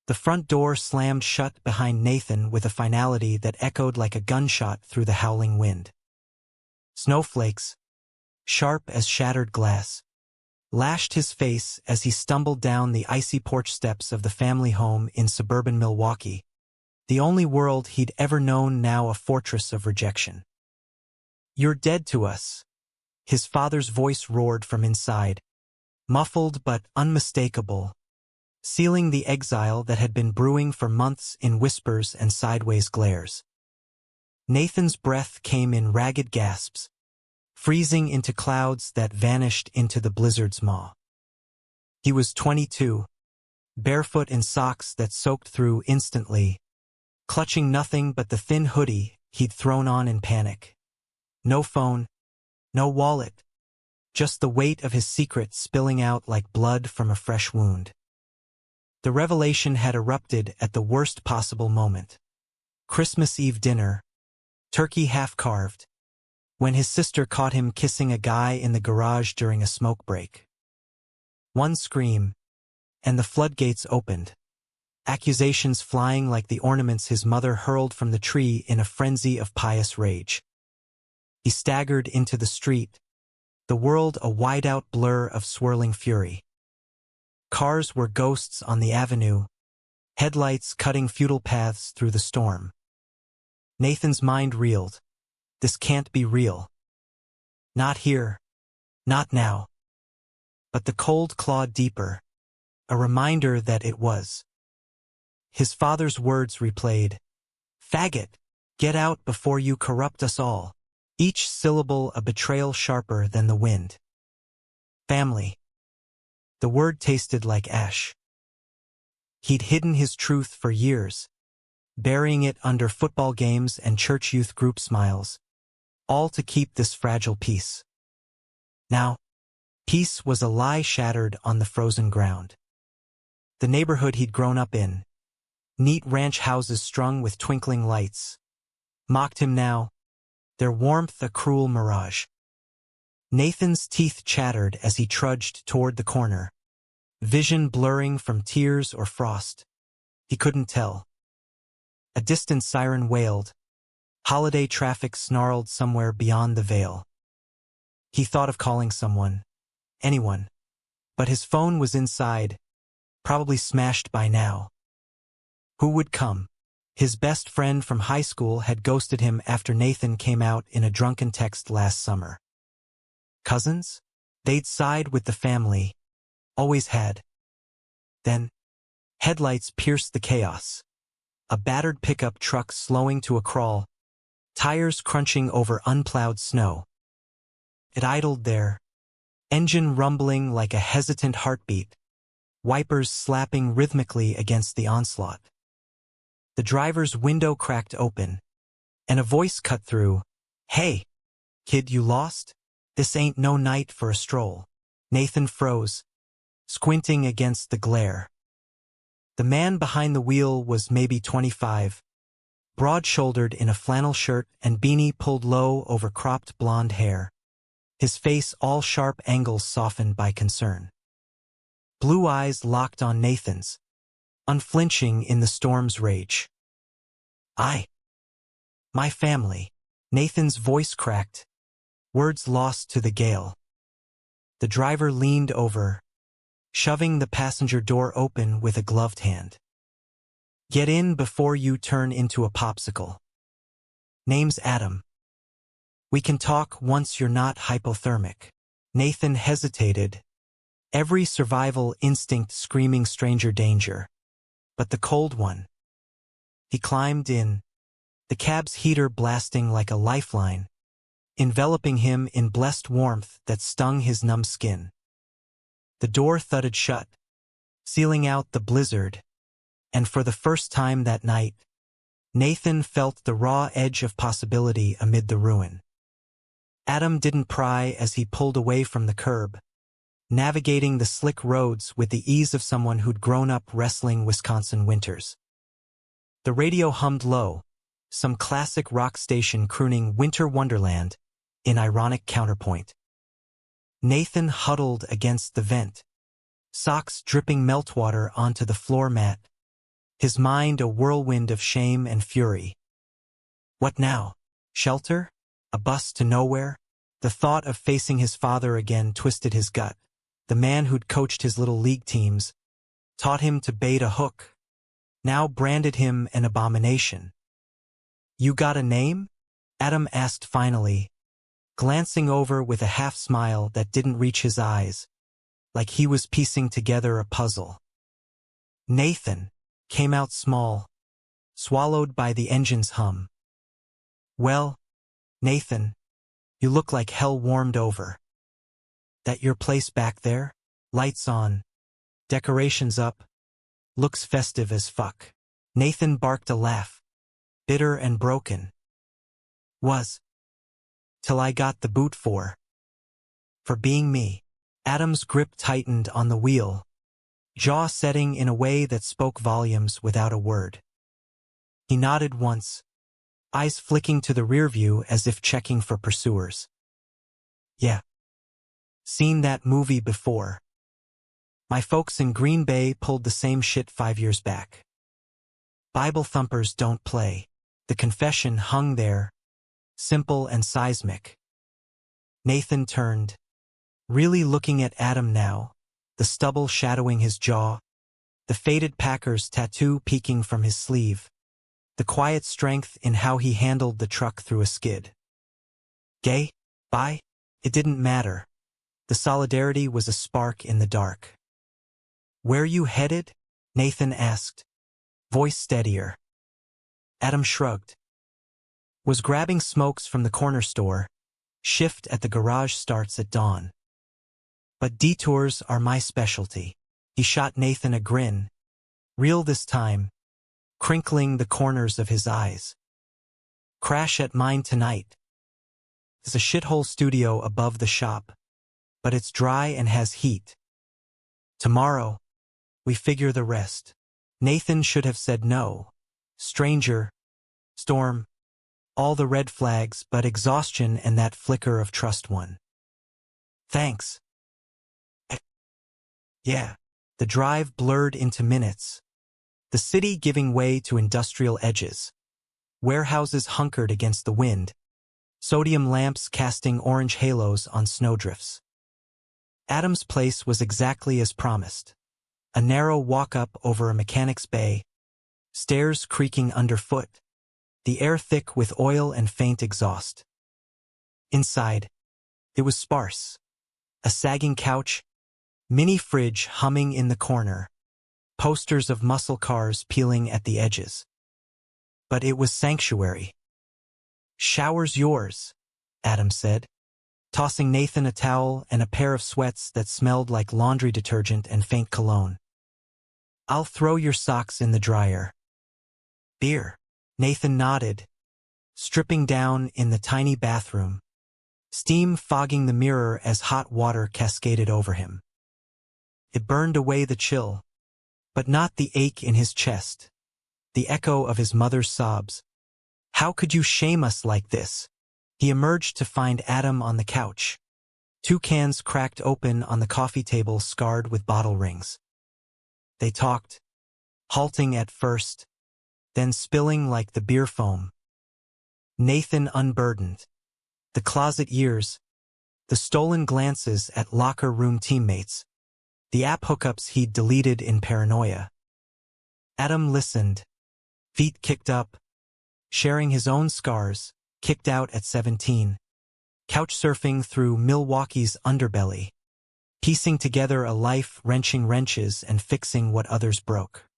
The front door slammed shut behind Nathan with a finality that echoed like a gunshot through the howling wind. Snowflakes, sharp as shattered glass, lashed his face as he stumbled down the icy porch steps of the family home in suburban Milwaukee, the only world he'd ever known, now a fortress of rejection. "You're dead to us," his father's voice roared from inside, muffled but unmistakable, sealing the exile that had been brewing for months in whispers and sideways glares. Nathan's breath came in ragged gasps, freezing into clouds that vanished into the blizzard's maw. He was 22, barefoot in socks that soaked through instantly, clutching nothing but the thin hoodie he'd thrown on in panic. No phone, no wallet, just the weight of his secret spilling out like blood from a fresh wound. The revelation had erupted at the worst possible moment. Christmas Eve dinner, turkey half-carved, when his sister caught him kissing a guy in the garage during a smoke break. One scream, and the floodgates opened, accusations flying like the ornaments his mother hurled from the tree in a frenzy of pious rage. He staggered into the street, the world a wide-out blur of swirling fury. Cars were ghosts on the avenue, headlights cutting futile paths through the storm. Nathan's mind reeled. This can't be real. Not here. Not now. But the cold clawed deeper, a reminder that it was. His father's words replayed, "Faggot, get out before you corrupt us all," each syllable a betrayal sharper than the wind. Family. The word tasted like ash. He'd hidden his truth for years, burying it under football games and church youth group smiles, all to keep this fragile peace. Now, peace was a lie shattered on the frozen ground. The neighborhood he'd grown up in, neat ranch houses strung with twinkling lights, mocked him now, their warmth a cruel mirage. Nathan's teeth chattered as he trudged toward the corner, vision blurring from tears or frost. He couldn't tell. A distant siren wailed. Holiday traffic snarled somewhere beyond the veil. He thought of calling someone, anyone, but his phone was inside, probably smashed by now. Who would come? His best friend from high school had ghosted him after Nathan came out in a drunken text last summer. Cousins? They'd side with the family. Always had. Then, headlights pierced the chaos. A battered pickup truck slowing to a crawl, tires crunching over unplowed snow. It idled there, engine rumbling like a hesitant heartbeat, wipers slapping rhythmically against the onslaught. The driver's window cracked open, and a voice cut through. "Hey, kid, you lost? This ain't no night for a stroll." Nathan froze, squinting against the glare. The man behind the wheel was maybe 25, broad-shouldered in a flannel shirt and beanie pulled low over cropped blonde hair, his face all sharp angles softened by concern. Blue eyes locked on Nathan's, unflinching in the storm's rage. My family." Nathan's voice cracked, words lost to the gale. The driver leaned over, shoving the passenger door open with a gloved hand. "Get in before you turn into a popsicle. Name's Adam. We can talk once you're not hypothermic." Nathan hesitated, every survival instinct screaming stranger danger. But the cold one. He climbed in, the cab's heater blasting like a lifeline, enveloping him in blessed warmth that stung his numb skin. The door thudded shut, sealing out the blizzard, and for the first time that night, Nathan felt the raw edge of possibility amid the ruin. Adam didn't pry as he pulled away from the curb, navigating the slick roads with the ease of someone who'd grown up wrestling Wisconsin winters. The radio hummed low, some classic rock station crooning Winter Wonderland in ironic counterpoint. Nathan huddled against the vent, socks dripping meltwater onto the floor mat, his mind a whirlwind of shame and fury. What now? Shelter? A bus to nowhere? The thought of facing his father again twisted his gut. The man who'd coached his little league teams, taught him to bait a hook, now branded him an abomination. "You got a name?" Adam asked finally, glancing over with a half-smile that didn't reach his eyes, like he was piecing together a puzzle. "Nathan," came out small, swallowed by the engine's hum. "Well, Nathan, you look like hell warmed over. That your place back there? Lights on, decorations up, looks festive as fuck." Nathan barked a laugh, bitter and broken. "Was. Till I got the boot for being me." Adam's grip tightened on the wheel, jaw setting in a way that spoke volumes without a word. He nodded once, eyes flicking to the rear view as if checking for pursuers. "Yeah. Seen that movie before. My folks in Green Bay pulled the same shit 5 years back. Bible thumpers don't play." The confession hung there, simple and seismic. Nathan turned, really looking at Adam now, the stubble shadowing his jaw, the faded Packers tattoo peeking from his sleeve, the quiet strength in how he handled the truck through a skid. Gay? Bi? It didn't matter. The solidarity was a spark in the dark. "Where you headed?" Nathan asked, voice steadier. Adam shrugged. "Was grabbing smokes from the corner store. Shift at the garage starts at dawn. But detours are my specialty." He shot Nathan a grin, real this time, crinkling the corners of his eyes. "Crash at mine tonight. There's a shithole studio above the shop, but it's dry and has heat. Tomorrow, we figure the rest." Nathan should have said no. Stranger, storm, all the red flags, but exhaustion and that flicker of trust won. "Thanks." Yeah. The drive blurred into minutes, the city giving way to industrial edges. Warehouses hunkered against the wind, sodium lamps casting orange halos on snowdrifts. Adam's place was exactly as promised. A narrow walk-up over a mechanic's bay, stairs creaking underfoot, the air thick with oil and faint exhaust. Inside, it was sparse. A sagging couch, mini fridge humming in the corner, posters of muscle cars peeling at the edges. But it was sanctuary. "Shower's yours," Adam said, tossing Nathan a towel and a pair of sweats that smelled like laundry detergent and faint cologne. "I'll throw your socks in the dryer." "Beer." Nathan nodded, stripping down in the tiny bathroom, steam fogging the mirror as hot water cascaded over him. It burned away the chill, but not the ache in his chest, the echo of his mother's sobs. "How could you shame us like this?" He emerged to find Adam on the couch, 2 cans cracked open on the coffee table scarred with bottle rings. They talked, halting at first, then spilling like the beer foam. Nathan unburdened. The closet years, the stolen glances at locker room teammates, the app hookups he'd deleted in paranoia. Adam listened, feet kicked up, sharing his own scars, kicked out at 17, couch surfing through Milwaukee's underbelly, piecing together a life wrenching wrenches and fixing what others broke.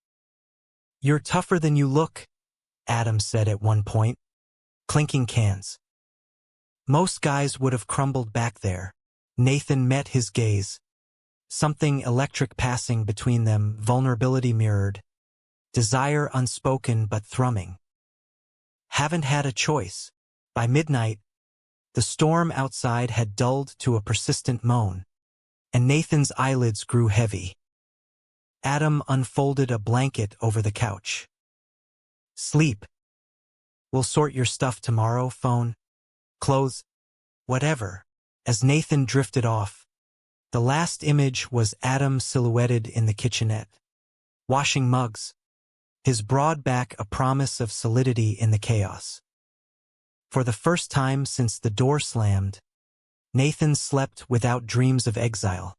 "You're tougher than you look," Adam said at one point, clinking cans. "Most guys would have crumbled back there." Nathan met his gaze, something electric passing between them, vulnerability mirrored, desire unspoken but thrumming. "Haven't had a choice." By midnight, the storm outside had dulled to a persistent moan, and Nathan's eyelids grew heavy. Adam unfolded a blanket over the couch. "Sleep. We'll sort your stuff tomorrow, phone, clothes, whatever." As Nathan drifted off, the last image was Adam silhouetted in the kitchenette, washing mugs, his broad back a promise of solidity in the chaos. For the first time since the door slammed, Nathan slept without dreams of exile.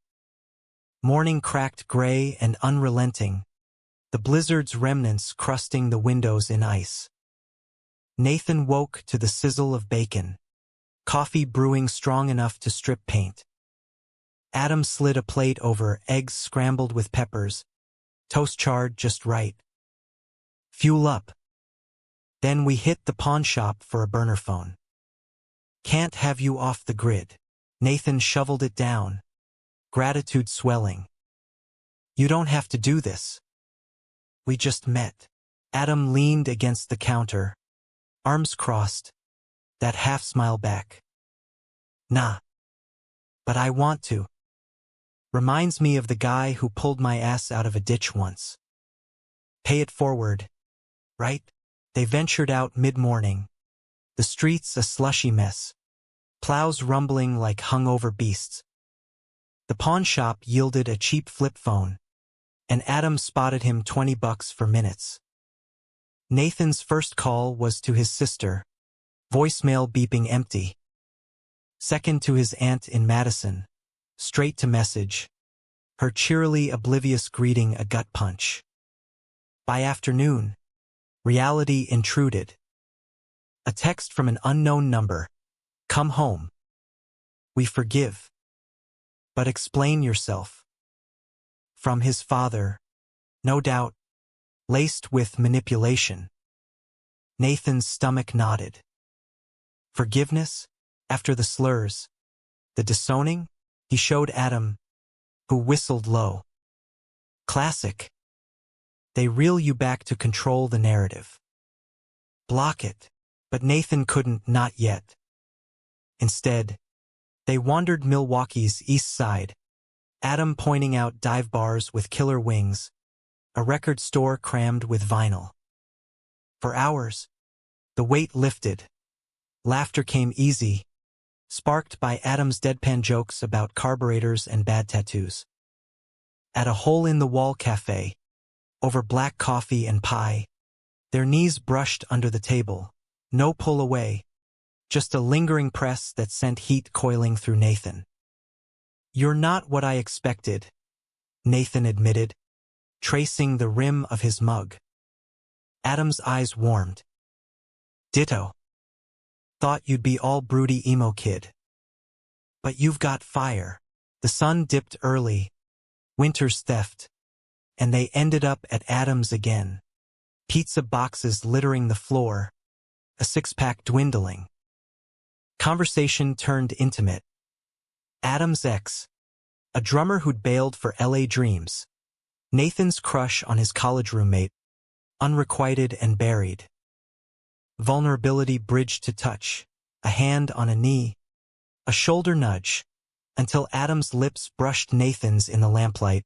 Morning cracked gray and unrelenting, the blizzard's remnants crusting the windows in ice. Nathan woke to the sizzle of bacon, coffee brewing strong enough to strip paint. Adam slid a plate over, eggs scrambled with peppers, toast charred just right. Fuel up. Then we hit the pawn shop for a burner phone. Can't have you off the grid. Nathan shoveled it down, gratitude swelling. You don't have to do this. We just met. Adam leaned against the counter, arms crossed, that half smile back. Nah. But I want to. Reminds me of the guy who pulled my ass out of a ditch once. Pay it forward, right? They ventured out mid-morning. The streets a slushy mess. Plows rumbling like hungover beasts. The pawn shop yielded a cheap flip phone, and Adam spotted him $20 for minutes. Nathan's first call was to his sister, voicemail beeping empty. Second to his aunt in Madison, straight to message, her cheerily oblivious greeting a gut punch. By afternoon, reality intruded. A text from an unknown number. Come home. We forgive. But explain yourself. From his father, no doubt, laced with manipulation. Nathan's stomach nodded. Forgiveness? After the slurs, the disowning, he showed Adam, who whistled low. Classic. They reel you back to control the narrative. Block it. But Nathan couldn't, not yet. Instead, they wandered Milwaukee's east side, Adam pointing out dive bars with killer wings, a record store crammed with vinyl. For hours, the weight lifted. Laughter came easy, sparked by Adam's deadpan jokes about carburetors and bad tattoos. At a hole-in-the-wall cafe, over black coffee and pie, their knees brushed under the table, no pull away, just a lingering press that sent heat coiling through Nathan. You're not what I expected, Nathan admitted, tracing the rim of his mug. Adam's eyes warmed. Ditto. Thought you'd be all broody emo kid. But you've got fire. The sun dipped early, winter's theft, and they ended up at Adam's again. Pizza boxes littering the floor, a six-pack dwindling. Conversation turned intimate. Adam's ex, a drummer who'd bailed for LA Dreams. Nathan's crush on his college roommate, unrequited and buried. Vulnerability bridged to touch, a hand on a knee, a shoulder nudge, until Adam's lips brushed Nathan's in the lamplight,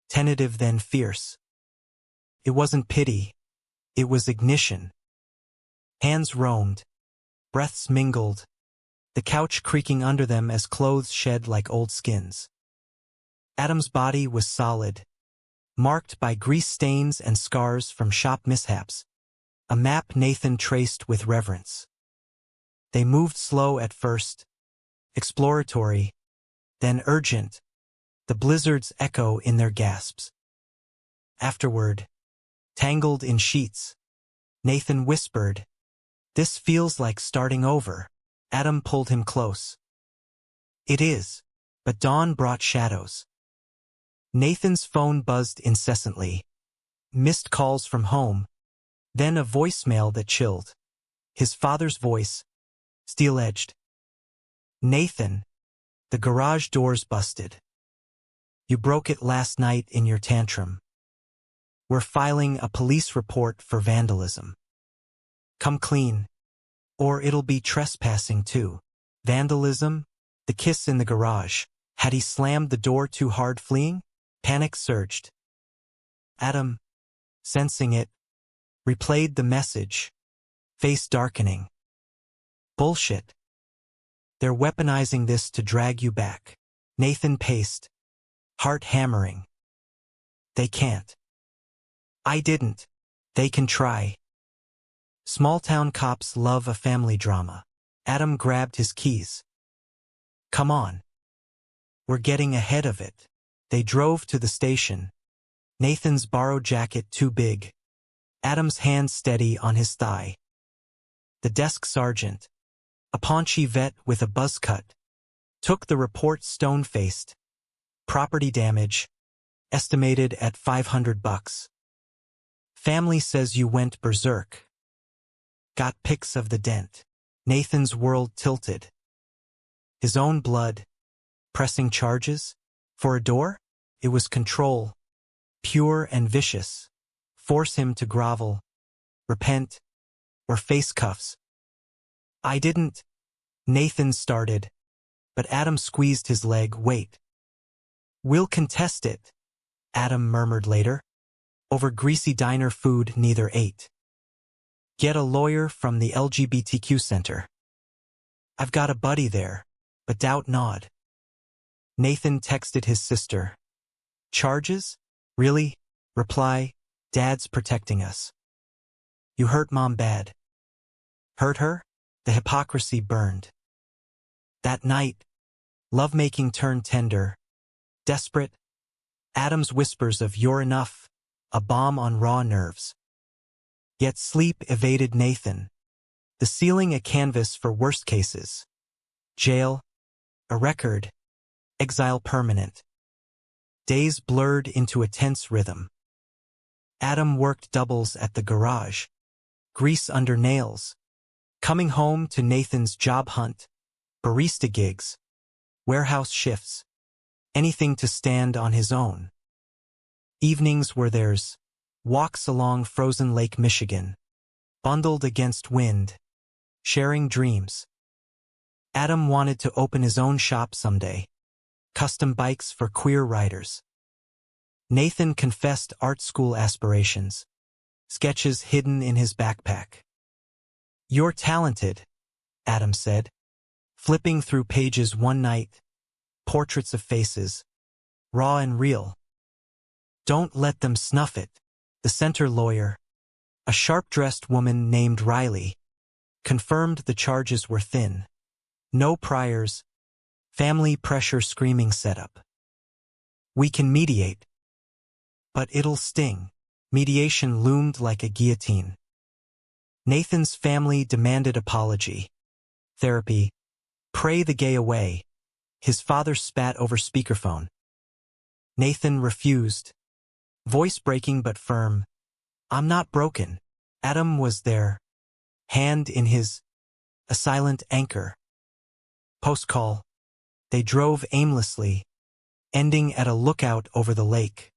tentative then fierce. It wasn't pity, it was ignition. Hands roamed, breaths mingled, the couch creaking under them as clothes shed like old skins. Adam's body was solid, marked by grease stains and scars from shop mishaps, a map Nathan traced with reverence. They moved slow at first, exploratory, then urgent, the blizzard's echo in their gasps. Afterward, tangled in sheets, Nathan whispered, "This feels like starting over." Adam pulled him close. It is, but dawn brought shadows. Nathan's phone buzzed incessantly. Missed calls from home, then a voicemail that chilled. His father's voice, steel-edged. Nathan, the garage door's busted. You broke it last night in your tantrum. We're filing a police report for vandalism. Come clean, or it'll be trespassing too. Vandalism? The kiss in the garage. Had he slammed the door too hard fleeing? Panic surged. Adam, sensing it, replayed the message, face darkening. Bullshit. They're weaponizing this to drag you back. Nathan paced, heart hammering. They can't. I didn't. They can try. Small-town cops love a family drama. Adam grabbed his keys. Come on. We're getting ahead of it. They drove to the station. Nathan's borrowed jacket too big. Adam's hand steady on his thigh. The desk sergeant, a paunchy vet with a buzz cut, took the report stone-faced. Property damage, estimated at $500. Family says you went berserk. Got pics of the dent. Nathan's world tilted. His own blood. Pressing charges? For a door? It was control. Pure and vicious. Force him to grovel. Repent. Or face cuffs. I didn't. Nathan started. But Adam squeezed his leg. Wait. We'll contest it, Adam murmured later. Over greasy diner food neither ate. Get a lawyer from the LGBTQ center. I've got a buddy there, but doubt nod. Nathan texted his sister. Charges? Really? Reply, Dad's protecting us. You hurt Mom bad. Hurt her? The hypocrisy burned. That night, lovemaking turned tender. Desperate. Adam's whispers of you're enough, a bomb on raw nerves. Yet sleep evaded Nathan. The ceiling a canvas for worst cases. Jail, a record, exile permanent. Days blurred into a tense rhythm. Adam worked doubles at the garage. Grease under nails. Coming home to Nathan's job hunt. Barista gigs. Warehouse shifts. Anything to stand on his own. Evenings were theirs. Walks along frozen Lake Michigan. Bundled against wind. Sharing dreams. Adam wanted to open his own shop someday. Custom bikes for queer riders. Nathan confessed art school aspirations. Sketches hidden in his backpack. You're talented, Adam said. Flipping through pages one night. Portraits of faces. Raw and real. Don't let them snuff it. The center lawyer, a sharp-dressed woman named Riley, confirmed the charges were thin. No priors. Family pressure screaming setup. We can mediate. But it'll sting. Mediation loomed like a guillotine. Nathan's family demanded apology. Therapy. Pray the gay away. His father spat over speakerphone. Nathan refused. Voice breaking but firm. I'm not broken. Adam was there. Hand in his. A silent anchor. Post-call. They drove aimlessly, ending at a lookout over the lake.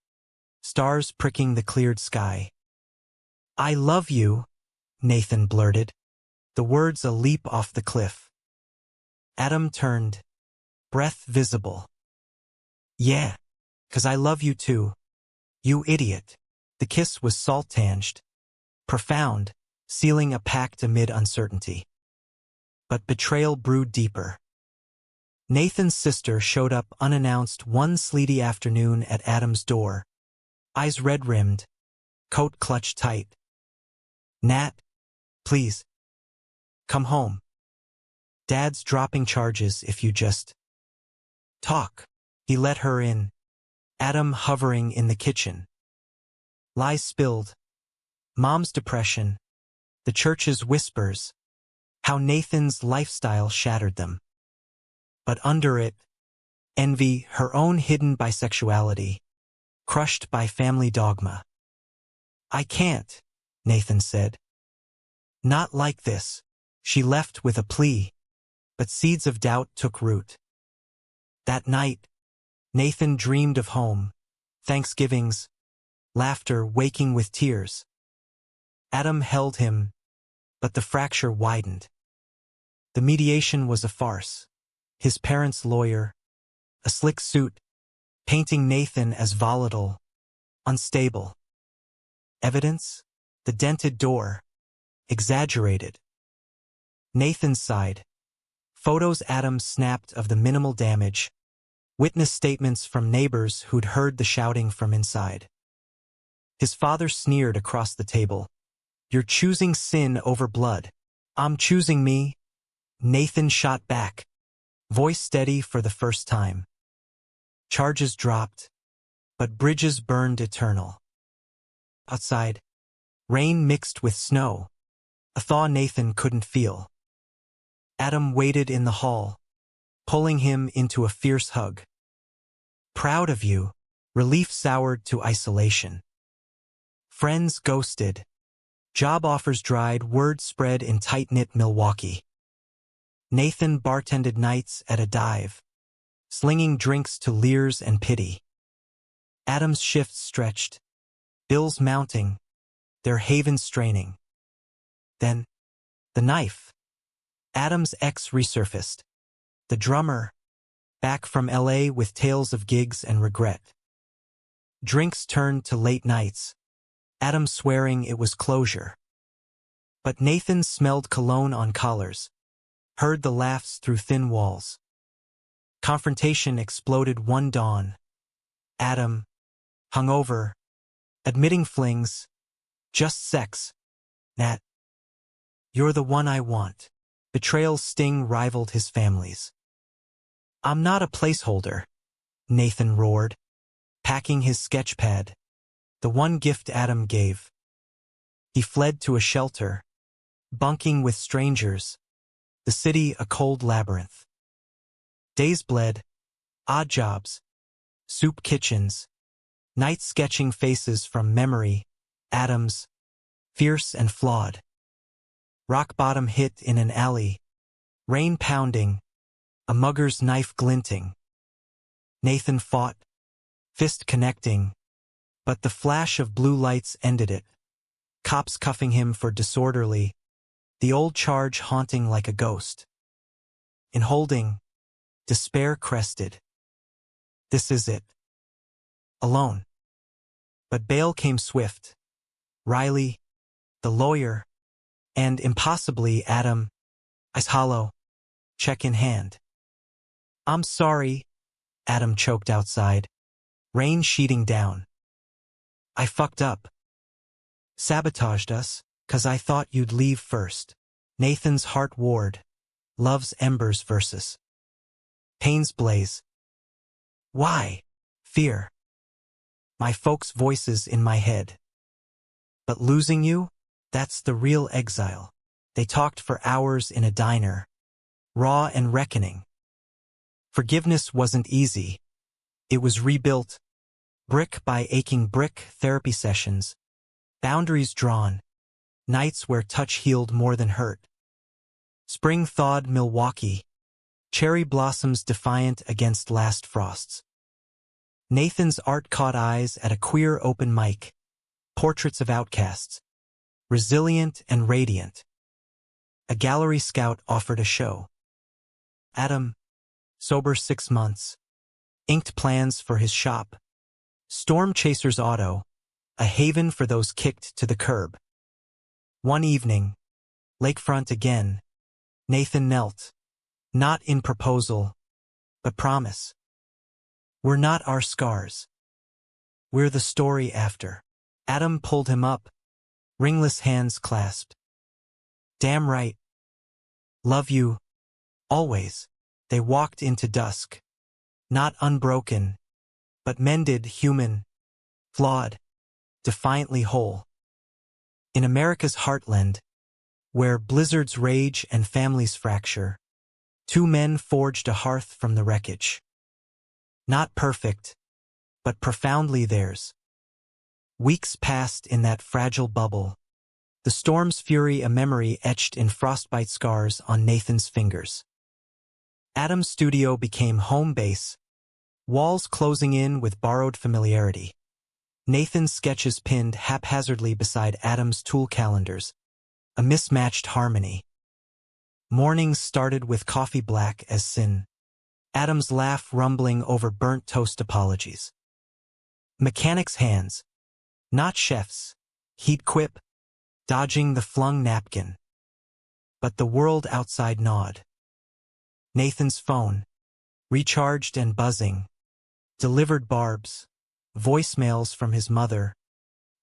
Stars pricking the cleared sky. I love you, Nathan blurted. The words a leap off the cliff. Adam turned. Breath visible. Yeah, 'cause I love you too. You idiot. The kiss was salt-tanged. Profound, sealing a pact amid uncertainty. But betrayal brewed deeper. Nathan's sister showed up unannounced one sleety afternoon at Adam's door. Eyes red-rimmed, coat clutched tight. Nat, please. Come home. Dad's dropping charges if you just talk. He let her in. Adam hovering in the kitchen. Lies spilled. Mom's depression. The church's whispers. How Nathan's lifestyle shattered them. But under it, envy, her own hidden bisexuality. Crushed by family dogma. I can't, Nathan said. Not like this. She left with a plea. But seeds of doubt took root. That night, Nathan dreamed of home, Thanksgivings, laughter waking with tears. Adam held him, but the fracture widened. The mediation was a farce. His parents' lawyer, a slick suit, painting Nathan as volatile, unstable. Evidence? The dented door. Exaggerated. Nathan sighed. Photos Adam snapped of the minimal damage. Witness statements from neighbors who'd heard the shouting from inside. His father sneered across the table. "You're choosing sin over blood. I'm choosing me." Nathan shot back, voice steady for the first time. Charges dropped, but bridges burned eternal. Outside, rain mixed with snow, a thaw Nathan couldn't feel. Adam waited in the hall, pulling him into a fierce hug. "Proud of you." Relief soured to isolation. Friends ghosted. Job offers dried, word spread in tight-knit Milwaukee. Nathan bartended nights at a dive, slinging drinks to leers and pity. Adam's shifts stretched, bills mounting, their haven straining. Then, the knife. Adam's ex resurfaced. The drummer, back from LA with tales of gigs and regret. Drinks turned to late nights, Adam swearing it was closure. But Nathan smelled cologne on collars, heard the laughs through thin walls. Confrontation exploded one dawn. Adam, hungover, admitting flings, just sex. Nat, you're the one I want. Betrayal's sting rivaled his family's. "I'm not a placeholder," Nathan roared, packing his sketchpad, the one gift Adam gave. He fled to a shelter, bunking with strangers, the city a cold labyrinth. Days bled, odd jobs, soup kitchens, nights sketching faces from memory, Adam's, fierce and flawed. Rock bottom hit in an alley, rain pounding, a mugger's knife glinting. Nathan fought, fist connecting, but the flash of blue lights ended it. Cops cuffing him for disorderly, the old charge haunting like a ghost. In holding, despair crested. This is it. Alone. But bail came swift. Riley, the lawyer, and impossibly Adam, eyes hollow, check in hand. "I'm sorry," Adam choked outside, rain sheeting down. "I fucked up. Sabotaged us, 'cause I thought you'd leave first." Nathan's heart warred, love's embers versus pain's blaze. "Why?" Fear. My folks' voices in my head. "But losing you, that's the real exile." They talked for hours in a diner, raw and reckoning. Forgiveness wasn't easy. It was rebuilt, brick by aching brick, therapy sessions, boundaries drawn, nights where touch healed more than hurt. Spring thawed Milwaukee, cherry blossoms defiant against last frosts. Nathan's art caught eyes at a queer open mic, portraits of outcasts, resilient and radiant. A gallery scout offered a show. Adam, sober 6 months, inked plans for his shop. Storm Chaser's Auto, a haven for those kicked to the curb. One evening, lakefront again, Nathan knelt, not in proposal, but promise. "We're not our scars. We're the story after." Adam pulled him up, ringless hands clasped. "Damn right. Love you. Always." They walked into dusk, not unbroken, but mended, human, flawed, defiantly whole. In America's heartland, where blizzards rage and families fracture, two men forged a hearth from the wreckage. Not perfect, but profoundly theirs. Weeks passed in that fragile bubble, the storm's fury a memory etched in frostbite scars on Nathan's fingers. Adam's studio became home base, walls closing in with borrowed familiarity. Nathan's sketches pinned haphazardly beside Adam's tool calendars, a mismatched harmony. Mornings started with coffee black as sin, Adam's laugh rumbling over burnt toast apologies. Mechanics' hands, not chefs, he'd quip, dodging the flung napkin. But the world outside gnawed. Nathan's phone, recharged and buzzing, delivered barbs, voicemails from his mother,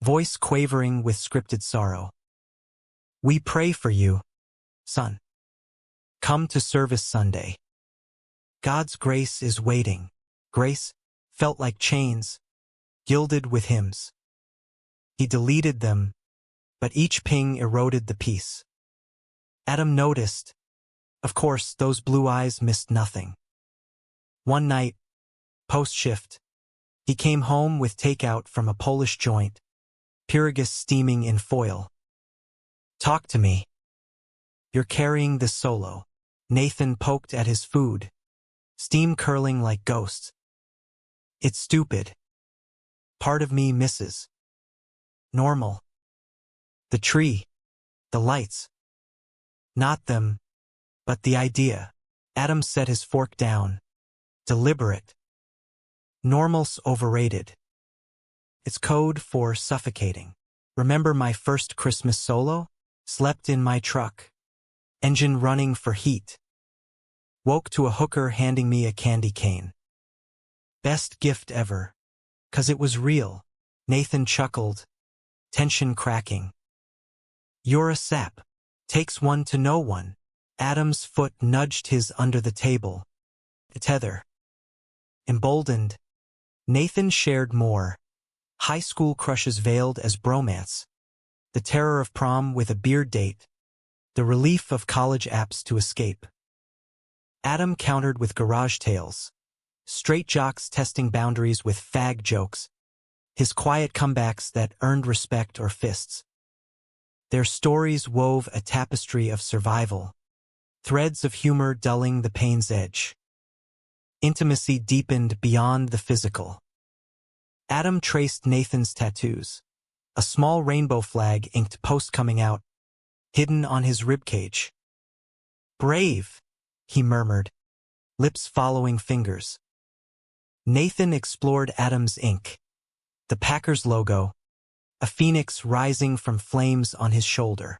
voice quavering with scripted sorrow. We pray for you, son. Come to service Sunday. God's grace is waiting. Grace felt like chains, gilded with hymns. He deleted them, but each ping eroded the peace. Adam noticed. Of course, those blue eyes missed nothing. One night, post-shift, he came home with takeout from a Polish joint, Pyragus steaming in foil. Talk to me. You're carrying this solo. Nathan poked at his food, steam curling like ghosts. It's stupid. Part of me misses. Normal. The tree. The lights. Not them, but the idea. Adam set his fork down. Deliberate. Normal's overrated. It's code for suffocating. Remember my first Christmas solo? Slept in my truck. Engine running for heat. Woke to a hooker handing me a candy cane. Best gift ever. 'Cause it was real. Nathan chuckled. Tension cracking. You're a sap. Takes one to know one. Adam's foot nudged his under the table. A tether. Emboldened, Nathan shared more. High school crushes veiled as bromance. The terror of prom with a beard date. The relief of college apps to escape. Adam countered with garage tales. Straight jocks testing boundaries with fag jokes. His quiet comebacks that earned respect or fists. Their stories wove a tapestry of survival. Threads of humor dulling the pain's edge. Intimacy deepened beyond the physical. Adam traced Nathan's tattoos. A small rainbow flag inked post coming out, hidden on his ribcage. Brave, he murmured, lips following fingers. Nathan explored Adam's ink. The Packers logo, a phoenix rising from flames on his shoulder.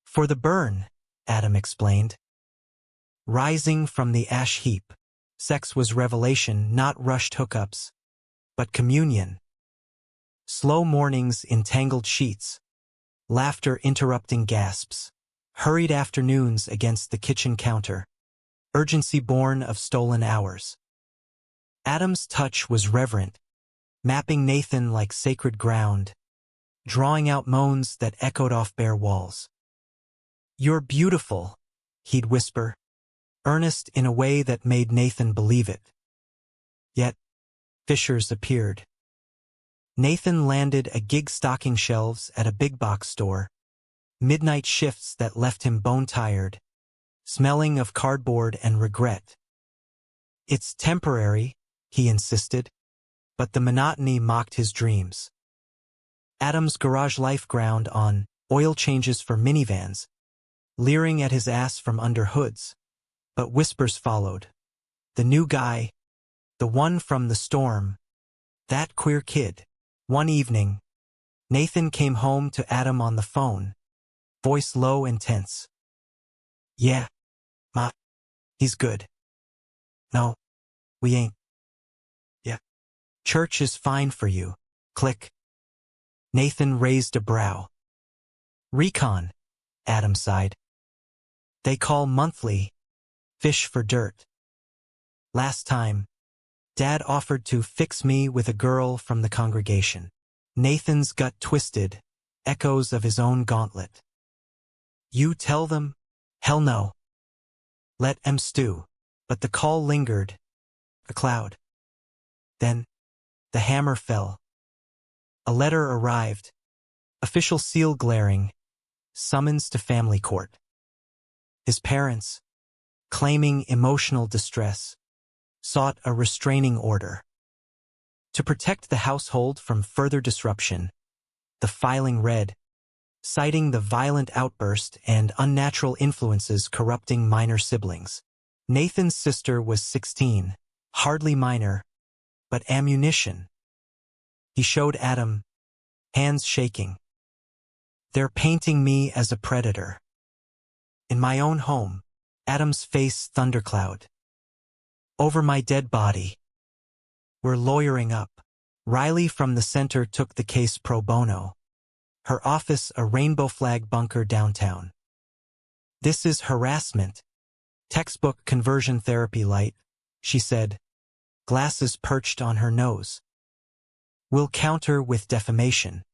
For the burn, Adam explained. Rising from the ash heap. Sex was revelation, not rushed hookups, but communion. Slow mornings in tangled sheets. Laughter interrupting gasps. Hurried afternoons against the kitchen counter. Urgency born of stolen hours. Adam's touch was reverent, mapping Nathan like sacred ground, drawing out moans that echoed off bare walls. You're beautiful, he'd whisper, earnest in a way that made Nathan believe it. Yet, fissures appeared. Nathan landed a gig stocking shelves at a big box store, midnight shifts that left him bone-tired, smelling of cardboard and regret. It's temporary, he insisted, but the monotony mocked his dreams. Adam's garage life ground on oil changes for minivans, leering at his ass from under hoods, but whispers followed. The new guy, the one from the storm, that queer kid. One evening, Nathan came home to Adam on the phone, voice low and tense. Yeah, Ma, he's good. No, we ain't. Yeah. Church is fine for you. Click. Nathan raised a brow. Recon, Adam sighed. They call monthly. Fish for dirt. Last time, Dad offered to fix me with a girl from the congregation. Nathan's gut twisted, echoes of his own gauntlet. You tell them? Hell no. Let 'em stew. But the call lingered. A cloud. Then, the hammer fell. A letter arrived. Official seal glaring. Summons to family court. His parents, claiming emotional distress, sought a restraining order. To protect the household from further disruption, the filing read, citing the violent outburst and unnatural influences corrupting minor siblings. Nathan's sister was 16, hardly minor, but ammunition. He showed Adam, hands shaking. They're painting me as a predator. In my own home, Adam's face thundercloud. Over my dead body. We're lawyering up. Riley from the center took the case pro bono. Her office a rainbow flag bunker downtown. This is harassment. Textbook conversion therapy light, she said, glasses perched on her nose. We'll counter with defamation.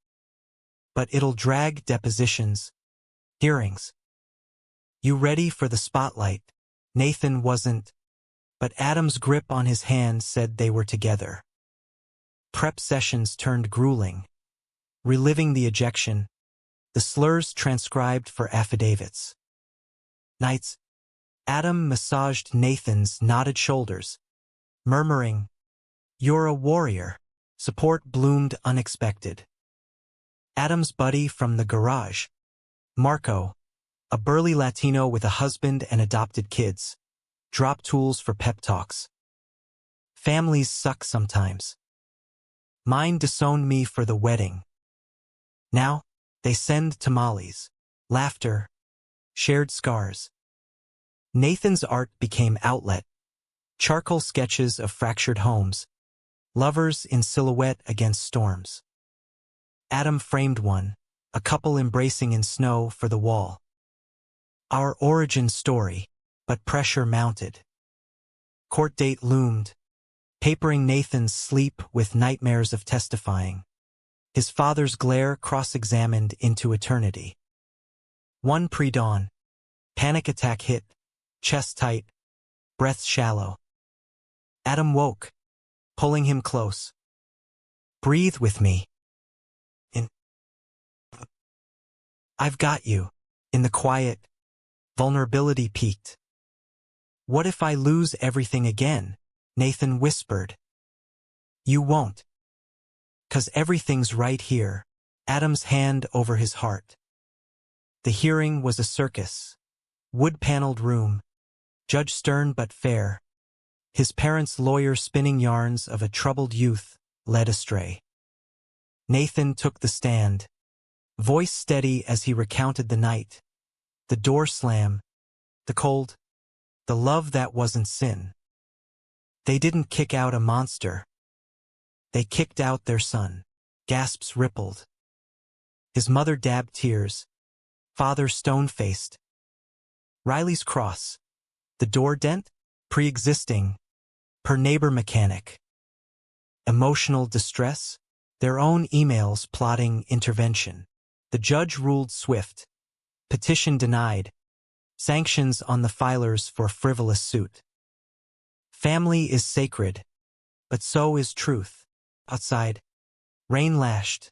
But it'll drag depositions, hearings. You ready for the spotlight? Nathan wasn't, but Adam's grip on his hand said they were together. Prep sessions turned grueling. Reliving the ejection, the slurs transcribed for affidavits. Nights, Adam massaged Nathan's knotted shoulders, murmuring, "You're a warrior." Support bloomed unexpected. Adam's buddy from the garage, Marco, a burly Latino with a husband and adopted kids, dropped tools for pep talks. Families suck sometimes. Mine disowned me for the wedding. Now, they send tamales, laughter, shared scars. Nathan's art became outlet. Charcoal sketches of fractured homes, lovers in silhouette against storms. Adam framed one, a couple embracing in snow for the wall. Our origin story, but pressure mounted. Court date loomed, papering Nathan's sleep with nightmares of testifying. His father's glare cross-examined into eternity. One pre-dawn, panic attack hit, chest tight, breath shallow. Adam woke, pulling him close. Breathe with me. I've got you. In the quiet, vulnerability peaked. What if I lose everything again? Nathan whispered. You won't. 'Cause everything's right here. Adam's hand over his heart. The hearing was a circus. Wood-paneled room. Judge stern but fair. His parents' lawyer spinning yarns of a troubled youth, led astray. Nathan took the stand, voice steady as he recounted the night. The door slam, the cold, the love that wasn't sin. They didn't kick out a monster. They kicked out their son. Gasps rippled. His mother dabbed tears. Father stone-faced. Riley's cross. The door dent? Pre-existing. Per neighbor mechanic. Emotional distress? Their own emails plotting intervention. The judge ruled swift. Petition denied. Sanctions on the filers for frivolous suit. Family is sacred, but so is truth. Outside, rain lashed.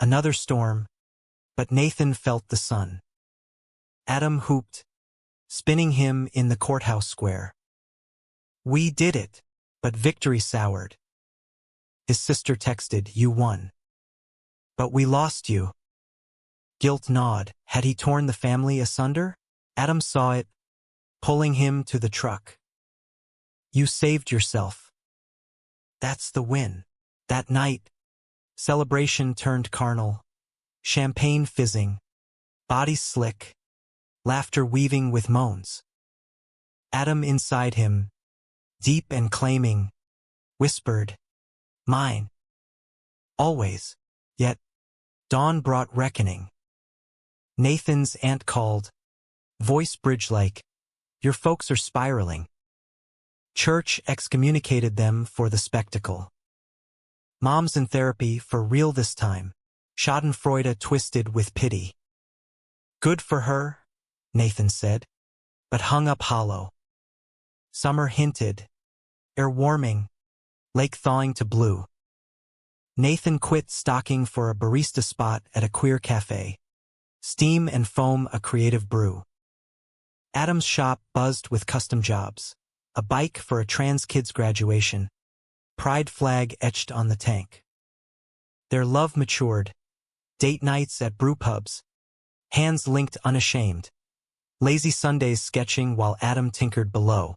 Another storm, but Nathan felt the sun. Adam hooped, spinning him in the courthouse square. We did it, but victory soured. His sister texted, you won. But we lost you. Guilt gnawed. Had he torn the family asunder? Adam saw it, pulling him to the truck. You saved yourself. That's the win. That night, celebration turned carnal. Champagne fizzing, bodies slick, laughter weaving with moans. Adam inside him, deep and claiming, whispered, mine. Always. Yet, dawn brought reckoning. Nathan's aunt called, voice bridge-like, your folks are spiraling. Church excommunicated them for the spectacle. Mom's in therapy for real this time. Schadenfreude twisted with pity. Good for her, Nathan said, but hung up hollow. Summer hinted, air warming, lake thawing to blue. Nathan quit stocking for a barista spot at a queer cafe. Steam and foam a creative brew. Adam's shop buzzed with custom jobs. A bike for a trans kid's graduation. Pride flag etched on the tank. Their love matured. Date nights at brew pubs. Hands linked unashamed. Lazy Sundays sketching while Adam tinkered below.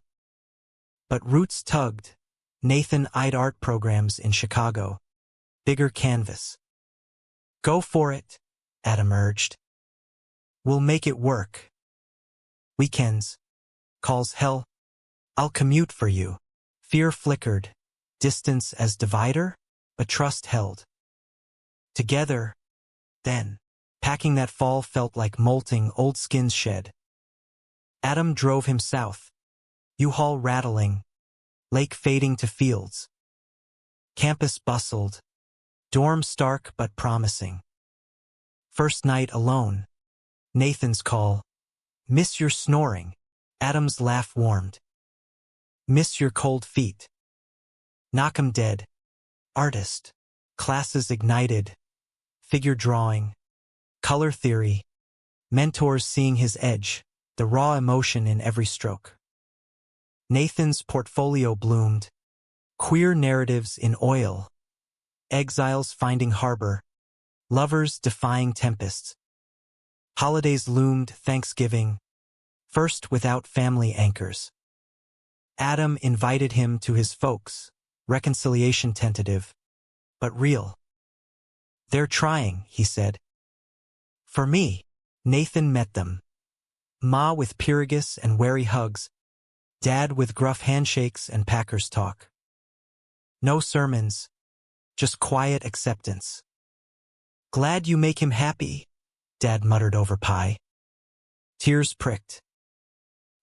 But roots tugged. Nathan eyed art programs in Chicago. Bigger canvas. Go for it, Adam urged. We'll make it work. Weekends. Calls hell. I'll commute for you. Fear flickered. Distance as divider? but trust held. Together, then, packing that fall felt like molting old skins shed. Adam drove him south, U-Haul rattling, lake fading to fields. Campus bustled, dorm stark but promising. First night alone, Nathan's call. Miss your snoring, Adam's laugh warmed. Miss your cold feet. Knock 'em dead. Artist. Classes ignited. Figure drawing. Color theory. Mentors seeing his edge, the raw emotion in every stroke. Nathan's portfolio bloomed. Queer narratives in oil. Exiles finding harbor. Lovers defying tempests. Holidays loomed, Thanksgiving. First without family anchors. Adam invited him to his folks, reconciliation tentative, but real. They're trying, he said. For me, Nathan met them. Ma with Pyrrhus and wary hugs, Dad with gruff handshakes and Packers talk. No sermons, just quiet acceptance. Glad you make him happy, Dad muttered over pie. Tears pricked.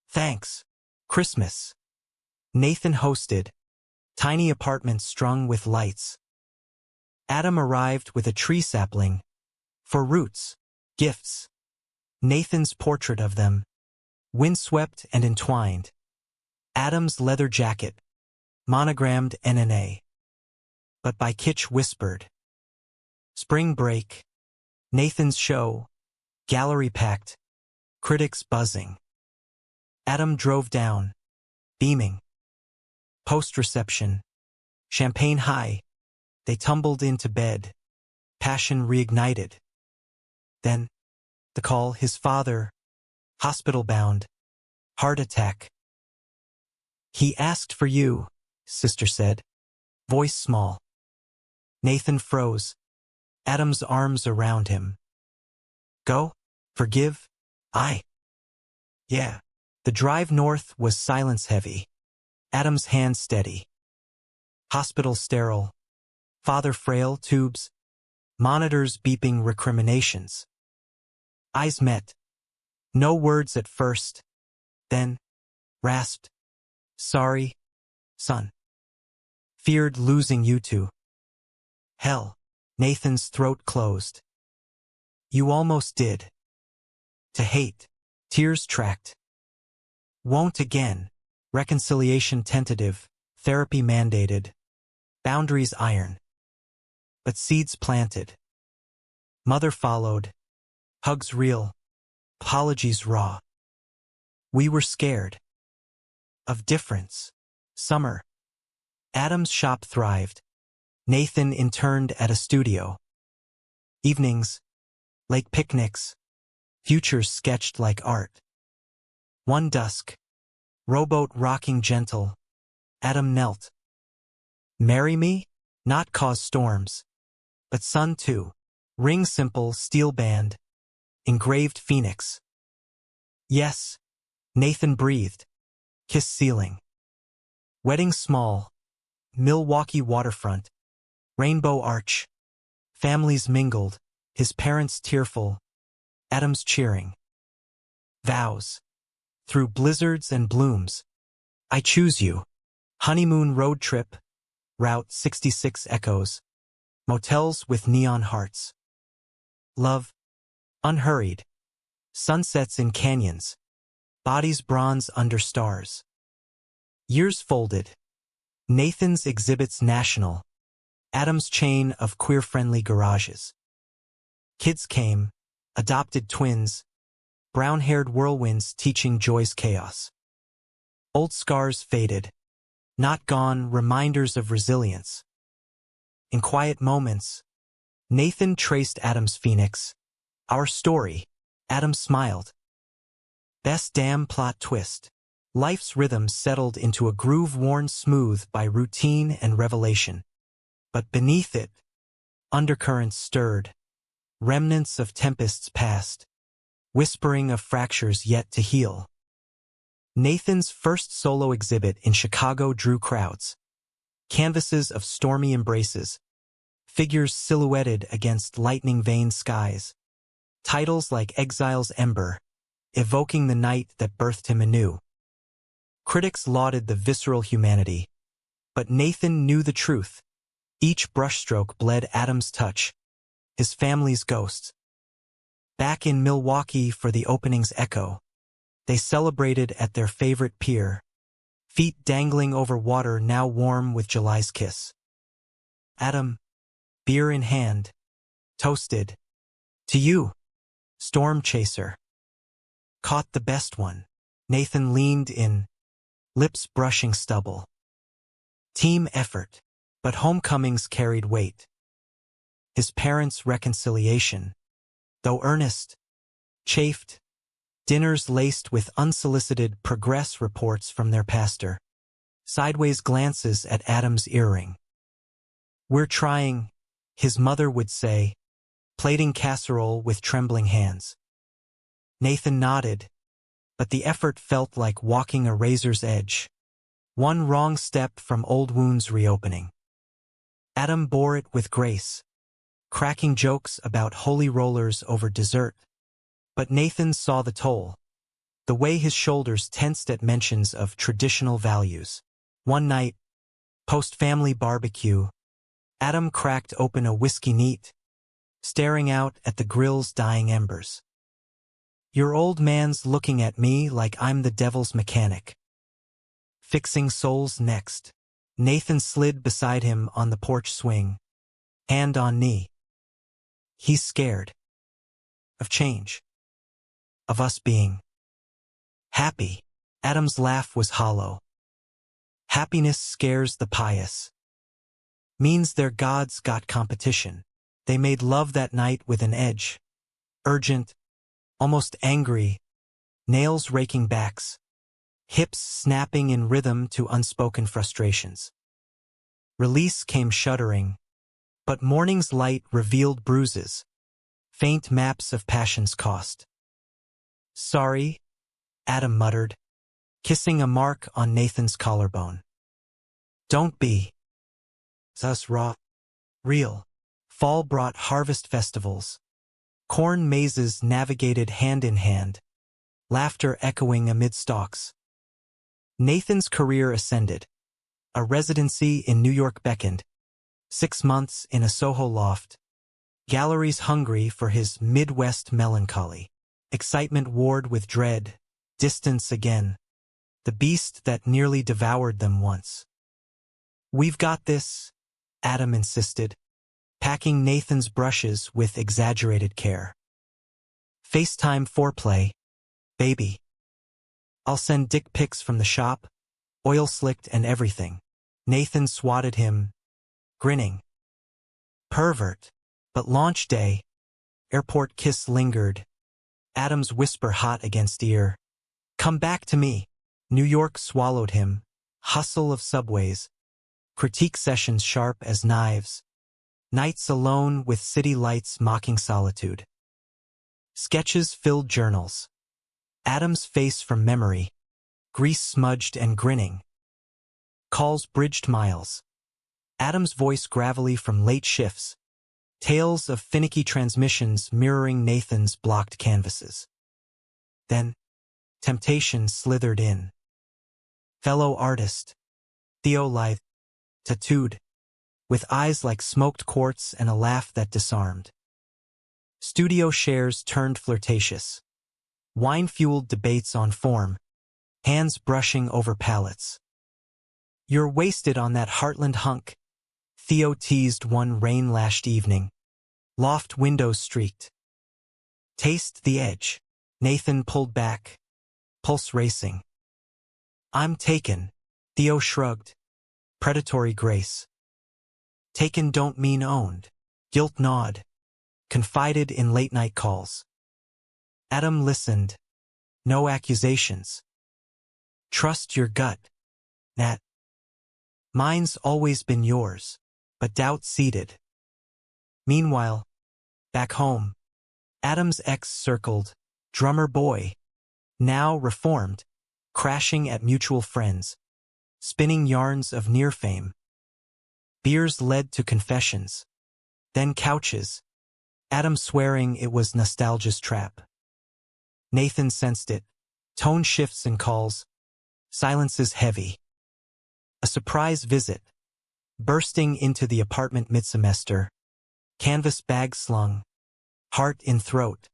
Thanks. Christmas. Nathan hosted. Tiny apartment strung with lights. Adam arrived with a tree sapling. For roots, gifts. Nathan's portrait of them. Windswept and entwined. Adam's leather jacket. Monogrammed NNA. But by Kitsch whispered. Spring break. Nathan's show. Gallery packed. Critics buzzing. Adam drove down. Beaming. Post-reception. Champagne high. They tumbled into bed. Passion reignited. Then, the call, his father. Hospital-bound. Heart attack. He asked for you, sister said. Voice small. Nathan froze. Adam's arms around him. Go? Forgive? Yeah. The drive north was silence heavy. Adam's hand steady. Hospital sterile. Father frail, tubes. Monitors beeping recriminations. Eyes met. No words at first. Then, rasped. Sorry, son. Feared losing you two. Hell. Nathan's throat closed. You almost did. To hate. Tears tracked. Won't again. Reconciliation tentative. Therapy mandated. Boundaries iron. But seeds planted. Mother followed. Hugs real. Apologies raw. We were scared. Of difference. Summer. Adam's shop thrived. Nathan interned at a studio. Evenings. Lake picnics. Futures sketched like art. One dusk. Rowboat rocking gentle. Adam knelt. Marry me? Not cause storms. But sun too. Ring simple, steel band. Engraved phoenix. Yes. Nathan breathed. Kiss ceiling. Wedding small. Milwaukee waterfront. Rainbow arch. Families mingled. His parents tearful. Adam's cheering. Vows. Through blizzards and blooms. I choose you. Honeymoon road trip. Route 66 echoes. Motels with neon hearts. Love. Unhurried. Sunsets in canyons. Bodies bronze under stars. Years folded. Nathan's exhibits national. Adam's chain of queer-friendly garages. Kids came. Adopted twins. Brown-haired whirlwinds teaching joy's chaos. Old scars faded. Not gone, reminders of resilience. In quiet moments, Nathan traced Adam's phoenix. Our story. Adam smiled. Best damn plot twist. Life's rhythm settled into a groove worn smooth by routine and revelation. But beneath it, undercurrents stirred. Remnants of tempests past. Whispering of fractures yet to heal. Nathan's first solo exhibit in Chicago drew crowds. Canvases of stormy embraces. figures silhouetted against lightning-veined skies. Titles like Exile's Ember, evoking the night that birthed him anew. Critics lauded the visceral humanity, but Nathan knew the truth. Each brushstroke bled Adam's touch, his family's ghosts. Back in Milwaukee for the opening's echo, they celebrated at their favorite pier, feet dangling over water now warm with July's kiss. Adam, beer in hand, toasted. To you, storm chaser. Caught the best one. Nathan leaned in, lips brushing stubble. Team effort, but homecomings carried weight. His parents' reconciliation, though earnest, chafed. Dinners laced with unsolicited progress reports from their pastor. Sideways glances at Adam's earring. We're trying, his mother would say, plating casserole with trembling hands. Nathan nodded, but the effort felt like walking a razor's edge. One wrong step from old wounds reopening. Adam bore it with grace, cracking jokes about holy rollers over dessert. But Nathan saw the toll, the way his shoulders tensed at mentions of traditional values. One night, post-family barbecue, Adam cracked open a whiskey neat, staring out at the grill's dying embers. Your old man's looking at me like I'm the devil's mechanic. Fixing souls next. Nathan slid beside him on the porch swing, hand on knee. He's scared. Of change. Of us being happy. Adam's laugh was hollow. Happiness scares the pious. Means their gods got competition. They made love that night with an edge. Urgent, almost angry, nails raking backs, hips snapping in rhythm to unspoken frustrations. Release came shuddering, but morning's light revealed bruises, faint maps of passion's cost. Sorry, Adam muttered, kissing a mark on Nathan's collarbone. Don't be. Us raw. Real. Fall brought harvest festivals. Corn mazes navigated hand in hand, laughter echoing amid stalks. Nathan's career ascended. A residency in New York beckoned. 6 months in a Soho loft. Galleries hungry for his Midwest melancholy. Excitement warred with dread, distance again. The beast that nearly devoured them once. We've got this, Adam insisted, packing Nathan's brushes with exaggerated care. FaceTime foreplay, baby. I'll send dick pics from the shop, oil slicked and everything. Nathan swatted him, grinning. Pervert. But launch day. Airport kiss lingered. Adam's whisper hot against ear. Come back to me. New York swallowed him. Hustle of subways. Critique sessions sharp as knives. Nights alone with city lights mocking solitude. Sketches filled journals. Adam's face from memory. Grease-smudged and grinning. Calls bridged miles. Adam's voice gravelly from late shifts. Tales of finicky transmissions mirroring Nathan's blocked canvases. Then, temptation slithered in. Fellow artist, Theo lithe, tattooed, with eyes like smoked quartz and a laugh that disarmed. Studio shares turned flirtatious. Wine-fueled debates on form, hands brushing over palettes. You're wasted on that Heartland hunk, Theo teased one rain-lashed evening. Loft windows streaked. Taste the edge. Nathan pulled back, pulse racing. I'm taken, Theo shrugged. Predatory grace. Taken don't mean owned. Guilt gnawed. Confided in late-night calls. Adam listened. No accusations. Trust your gut, Nat. Mine's always been yours, but doubt seeded. Meanwhile, back home, Adam's ex circled, drummer boy, now reformed, crashing at mutual friends, spinning yarns of near fame. Beers led to confessions. Then couches. Adam swearing it was nostalgia's trap. Nathan sensed it. Tone shifts and calls. Silence is heavy. A surprise visit. Bursting into the apartment mid-semester. Canvas bag slung. Heart in throat.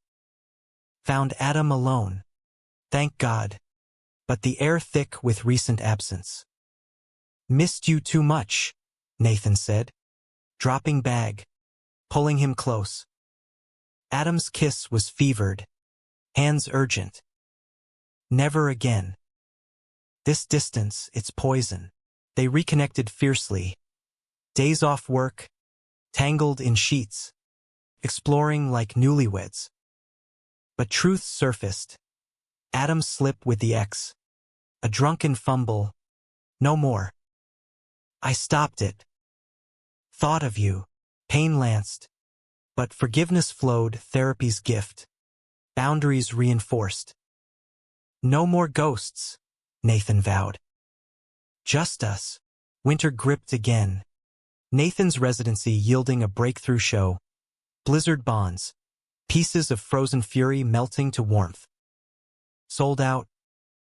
Found Adam alone. Thank God. But the air thick with recent absence. Missed you too much, Nathan said. Dropping bag. Pulling him close. Adam's kiss was fevered. Hands urgent. Never again. This distance, it's poison. They reconnected fiercely. Days off work. Tangled in sheets. Exploring like newlyweds. But truth surfaced. Adam's slip with the ex. A drunken fumble. No more. I stopped it. Thought of you. Pain lanced. But forgiveness flowed, therapy's gift. Boundaries reinforced. No more ghosts, Nathan vowed. Just us. Winter gripped again. Nathan's residency yielding a breakthrough show. Blizzard bonds. Pieces of frozen fury melting to warmth. Sold out.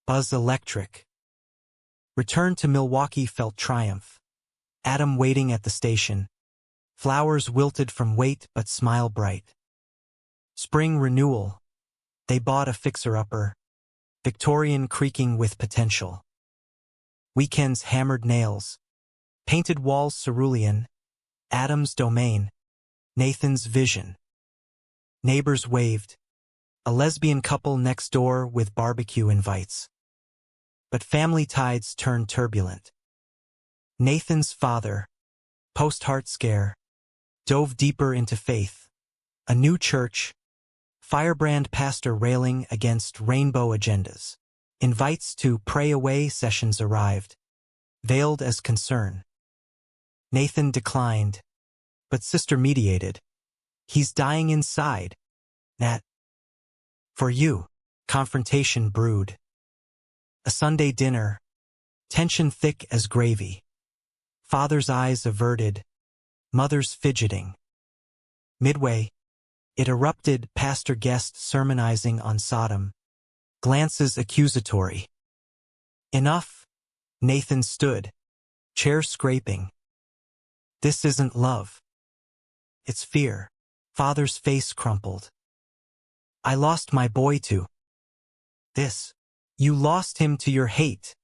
Buzz electric. Return to Milwaukee felt triumph. Adam waiting at the station. Flowers wilted from weight but smile bright. Spring renewal. They bought a fixer-upper. Victorian creaking with potential. Weekends hammered nails. Painted walls cerulean. Adam's domain. Nathan's vision. Neighbors waved. A lesbian couple next door with barbecue invites. But family tides turned turbulent. Nathan's father, post-heart scare, dove deeper into faith. A new church, firebrand pastor railing against rainbow agendas. Invites to pray away sessions arrived, veiled as concern. Nathan declined, but sister mediated. He's dying inside. Nat. For you, confrontation brewed. A Sunday dinner, tension thick as gravy. Father's eyes averted, mother's fidgeting. Midway, it erupted, pastor guest sermonizing on Sodom. Glances accusatory. Enough, Nathan stood, chair scraping. This isn't love. It's fear. Father's face crumpled. I lost my boy to this. You lost him to your hate,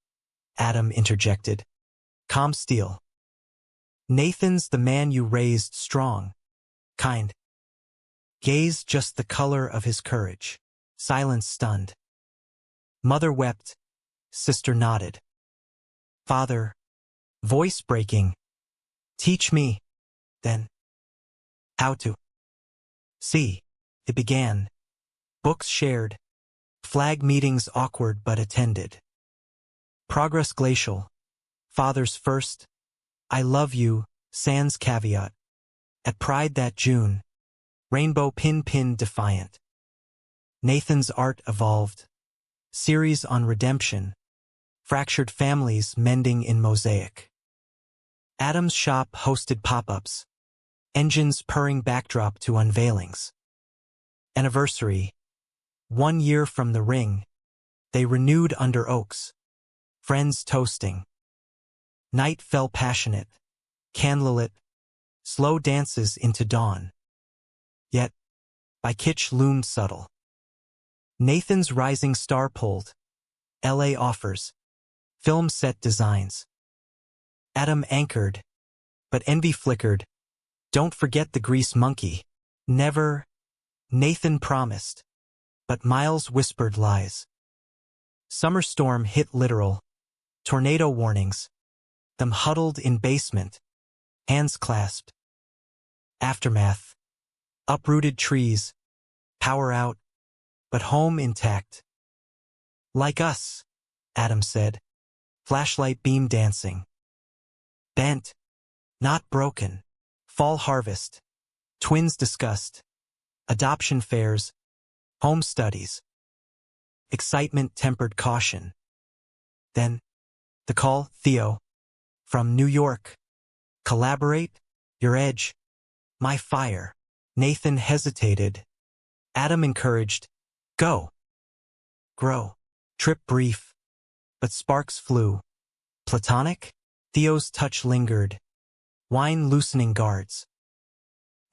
Adam interjected. Calm steel. Nathan's the man you raised strong, kind. Gaze just the color of his courage. Silence stunned. Mother wept. Sister nodded. Father, voice breaking. Teach me, then, how to see. It began. Books shared. Flag meetings awkward but attended. Progress glacial. Father's first. I love you, sans caveat. At Pride that June. Rainbow pin defiant. Nathan's art evolved. Series on redemption. Fractured families mending in mosaic. Adam's shop hosted pop-ups. Engines purring backdrop to unveilings. Anniversary. 1 year from the ring. They renewed under oaks. Friends toasting. Night fell passionate. Candlelit. Slow dances into dawn. Yet, by kitsch loomed subtle. Nathan's rising star pulled. LA offers. Film set designs. Adam anchored. But envy flickered. Don't forget the grease monkey. Never. Nathan promised. But Miles whispered lies. Summer storm hit literal. Tornado warnings. Them huddled in basement. Hands clasped. Aftermath. Uprooted trees. Power out. But home intact. Like us, Adam said. Flashlight beam dancing. Bent. Not broken. Fall harvest. Twins discussed. Adoption fairs. Home studies. Excitement tempered caution. Then, the call, Theo. From New York. Collaborate, your edge. My fire. Nathan hesitated. Adam encouraged, go. Grow. Trip brief, but sparks flew. Platonic? Theo's touch lingered. Wine loosening guards.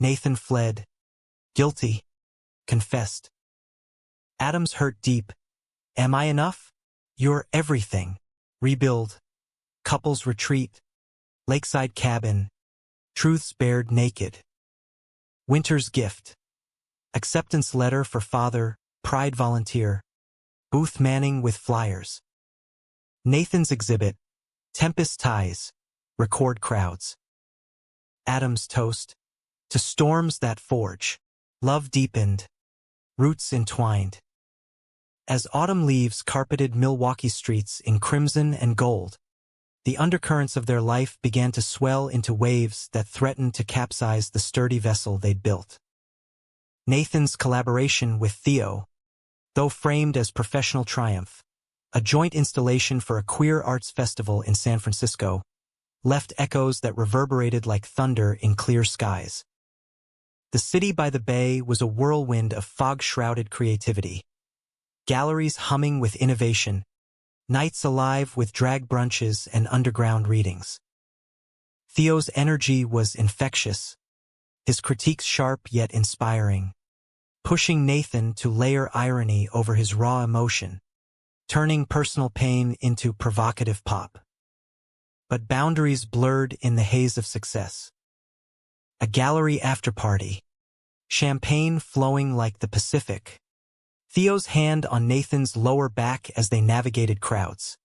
Nathan fled. Guilty. Confessed. Adam's hurt deep. Am I enough? You're everything. Rebuild. Couples retreat. Lakeside cabin. Truths bared naked. Winter's gift. Acceptance letter for father. Pride volunteer. Booth manning with flyers. Nathan's exhibit. Tempest ties. Record crowds. Adam's toast. To storms that forge. Love deepened. Roots entwined. As autumn leaves carpeted Milwaukee streets in crimson and gold, the undercurrents of their life began to swell into waves that threatened to capsize the sturdy vessel they'd built. Nathan's collaboration with Theo, though framed as professional triumph, a joint installation for a queer arts festival in San Francisco, left echoes that reverberated like thunder in clear skies. The city by the bay was a whirlwind of fog-shrouded creativity. Galleries humming with innovation, nights alive with drag brunches and underground readings. Theo's energy was infectious, his critiques sharp yet inspiring, pushing Nathan to layer irony over his raw emotion, turning personal pain into provocative pop. But boundaries blurred in the haze of success. A gallery after-party, champagne flowing like the Pacific, Theo's hand on Nathan's lower back as they navigated crowds.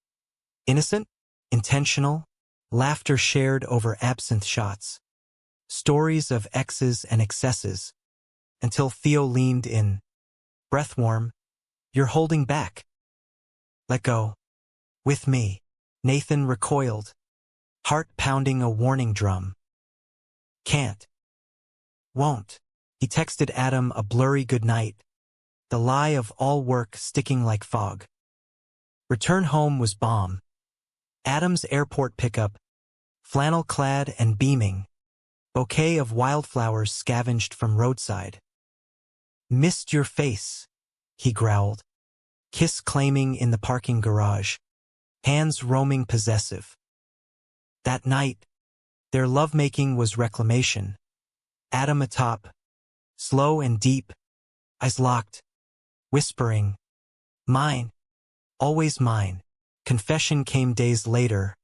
Innocent, intentional, laughter shared over absinthe shots, stories of exes and excesses, until Theo leaned in. Breath warm, you're holding back. Let go. With me. Nathan recoiled, heart pounding a warning drum. Can't. Won't. He texted Adam a blurry goodnight, the lie of all work sticking like fog. Return home was balm. Adam's airport pickup, flannel-clad and beaming, bouquet of wildflowers scavenged from roadside. Missed your face, he growled, kiss claiming in the parking garage, hands roaming possessive. That night, their lovemaking was reclamation. Adam atop, slow and deep, eyes locked, whispering, mine, always mine. Confession came days later,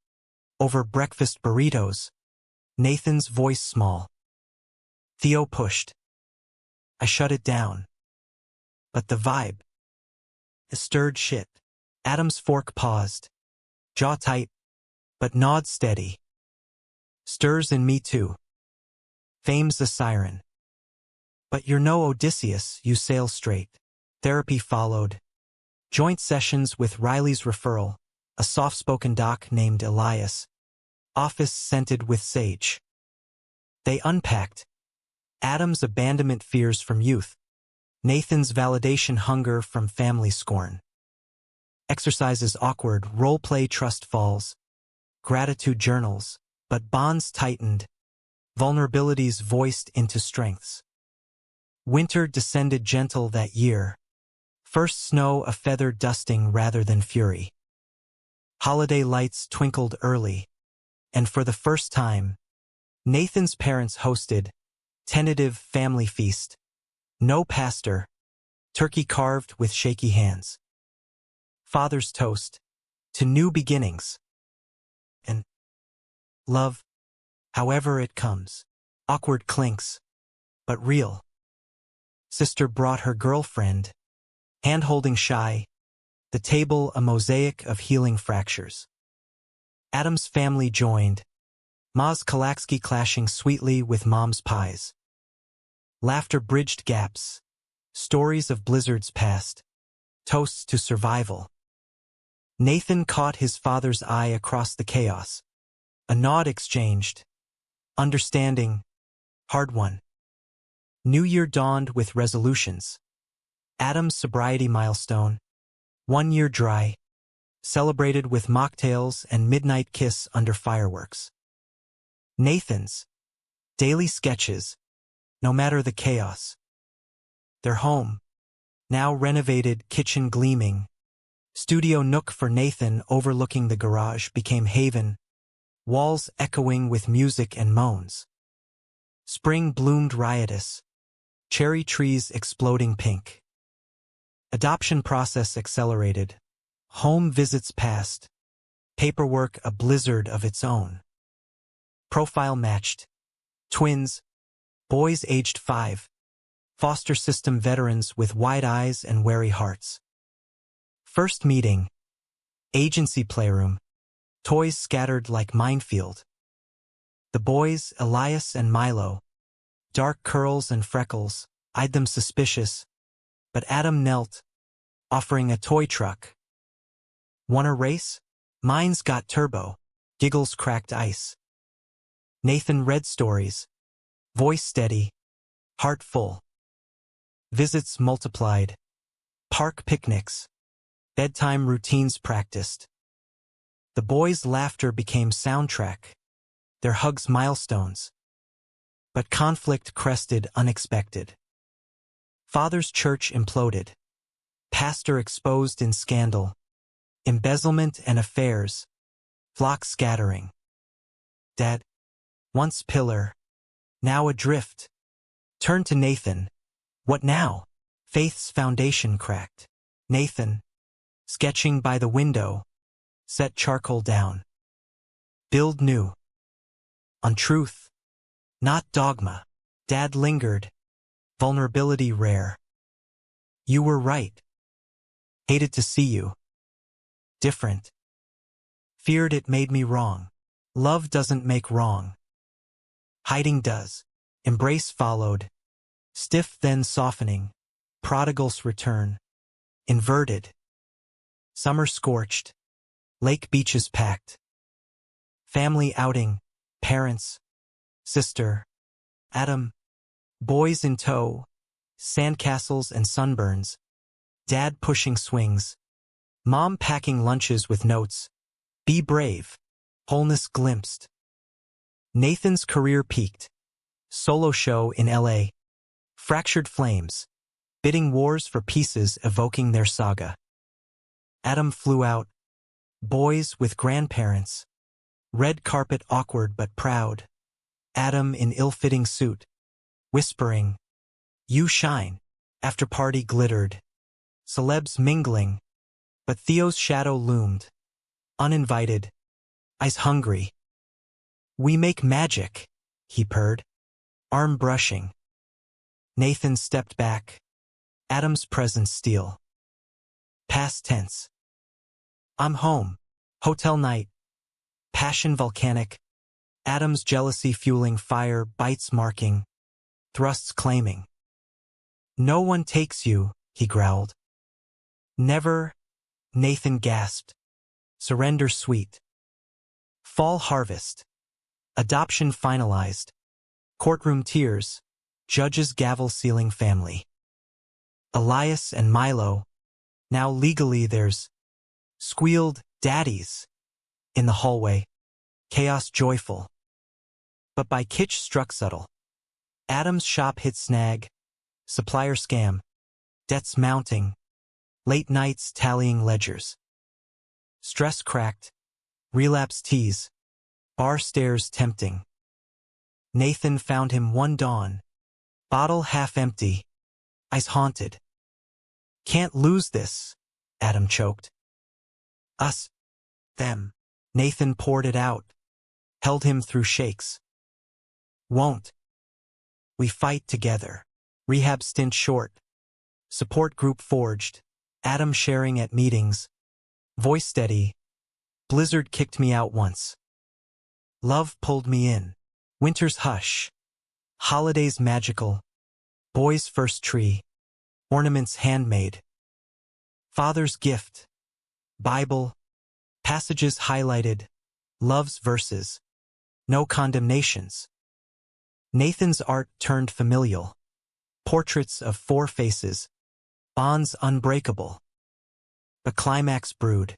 over breakfast burritos, Nathan's voice small. Theo pushed. I shut it down. But the vibe, it stirred shit. Adam's fork paused, jaw tight, but nod steady. Stirs in me too. Fame's a siren. But you're no Odysseus, you sail straight. Therapy followed. Joint sessions with Riley's referral, a soft-spoken doc named Elias. Office scented with sage. They unpacked. Adam's abandonment fears from youth. Nathan's validation hunger from family scorn. Exercises awkward, role-play trust falls. Gratitude journals, but bonds tightened. Vulnerabilities voiced into strengths. Winter descended gentle that year. First snow a feather dusting rather than fury. Holiday lights twinkled early, and for the first time, Nathan's parents hosted tentative family feast. No pastor, turkey carved with shaky hands. Father's toast to new beginnings. And love, however it comes. Awkward clinks, but real. Sister brought her girlfriend, hand-holding shy, the table a mosaic of healing fractures. Adam's family joined, Ma's Kalaksky clashing sweetly with Mom's pies. Laughter bridged gaps, stories of blizzards past, toasts to survival. Nathan caught his father's eye across the chaos. A nod exchanged. Understanding, hard won. New Year dawned with resolutions. Adam's sobriety milestone, 1 year dry, celebrated with mocktails and midnight kiss under fireworks. Nathan's daily sketches, no matter the chaos. Their home, now renovated, kitchen gleaming, studio nook for Nathan overlooking the garage, became haven, walls echoing with music and moans. Spring bloomed riotous, cherry trees exploding pink. Adoption process accelerated, home visits passed, paperwork a blizzard of its own. Profile matched, twins, boys aged 5, foster system veterans with wide eyes and wary hearts. First meeting, agency playroom, toys scattered like minefield. The boys, Elias and Milo, dark curls and freckles, eyed them suspicious, but Adam knelt, offering a toy truck. Want a race? Mine's got turbo. Giggles cracked ice. Nathan read stories, voice steady, heart full. Visits multiplied, park picnics, bedtime routines practiced. The boys' laughter became soundtrack, their hugs milestones. But conflict crested unexpected. Father's church imploded. Pastor exposed in scandal. Embezzlement and affairs. Flock scattering. Dad, once pillar, now adrift. Turned to Nathan. What now? Faith's foundation cracked. Nathan, sketching by the window, set charcoal down. Build new. On truth, not dogma. Dad lingered. Vulnerability rare. You were right. Hated to see you. Different. Feared it made me wrong. Love doesn't make wrong. Hiding does. Embrace followed. Stiff then softening. Prodigal's return. Inverted. Summer scorched. Lake beaches packed. Family outing. Parents. Sister. Adam. Boys in tow. Sandcastles and sunburns. Dad pushing swings. Mom packing lunches with notes. Be brave. Wholeness glimpsed. Nathan's career peaked. Solo show in LA. Fractured flames. Bidding wars for pieces evoking their saga. Adam flew out. Boys with grandparents. Red carpet awkward but proud. Adam in ill-fitting suit. Whispering. You shine. After party glittered. Celebs mingling. But Theo's shadow loomed. Uninvited. Eyes hungry. We make magic, he purred. Arm brushing. Nathan stepped back. Adam's presence steel. Past tense. I'm home. Hotel night. Passion volcanic. Adam's jealousy fueling fire, bites marking. Thrusts claiming. No one takes you, he growled. Never, Nathan gasped. Surrender sweet. Fall harvest. Adoption finalized. Courtroom tears. Judge's gavel sealing family. Elias and Milo. Now legally theirs. Squealed daddies. In the hallway. Chaos joyful. But by kitsch struck subtle. Adam's shop hit snag. Supplier scam. Debts mounting. Late nights tallying ledgers. Stress cracked. Relapse tease. Bar stairs tempting. Nathan found him one dawn. Bottle half empty. Eyes haunted. Can't lose this, Adam choked. Us. Them. Nathan poured it out. Held him through shakes. Won't. We fight together. Rehab stint short. Support group forged. Adam sharing at meetings. Voice steady. Blizzard kicked me out once. Love pulled me in. Winter's hush. Holidays magical. Boy's first tree. Ornaments handmade. Father's gift. Bible. Passages highlighted. Love's verses. No condemnations. Nathan's art turned familial. Portraits of 4 faces. Bonds unbreakable. The climax brewed.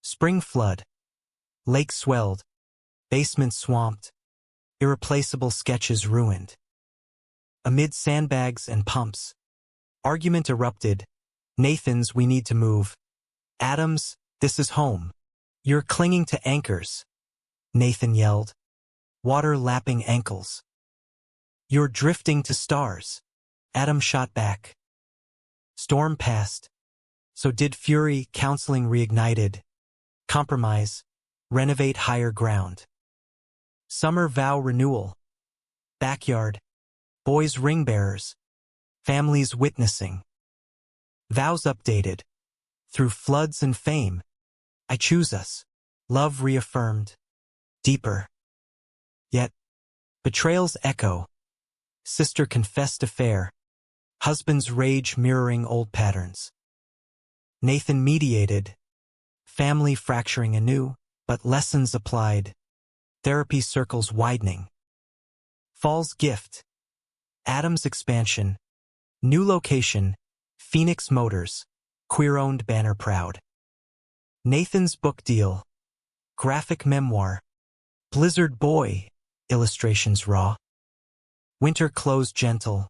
Spring flood. Lake swelled. Basement swamped. Irreplaceable sketches ruined. Amid sandbags and pumps. Argument erupted. Nathan's, we need to move. Adam's, this is home. You're clinging to anchors. Nathan yelled. Water lapping ankles. You're drifting to stars. Adam shot back. Storm passed. So did fury, counseling reignited. Compromise. Renovate higher ground. Summer vow renewal. Backyard. Boys ring bearers. Families witnessing. Vows updated. Through floods and fame. I choose us. Love reaffirmed. Deeper. Yet. Betrayal's echo. Sister confessed affair. Husband's rage mirroring old patterns. Nathan mediated. Family fracturing anew, but lessons applied. Therapy circles widening. Fall's gift. Adam's expansion. New location. Phoenix Motors. Queer-owned banner proud. Nathan's book deal. Graphic memoir. Blizzard boy. Illustrations raw. Winter clothes gentle.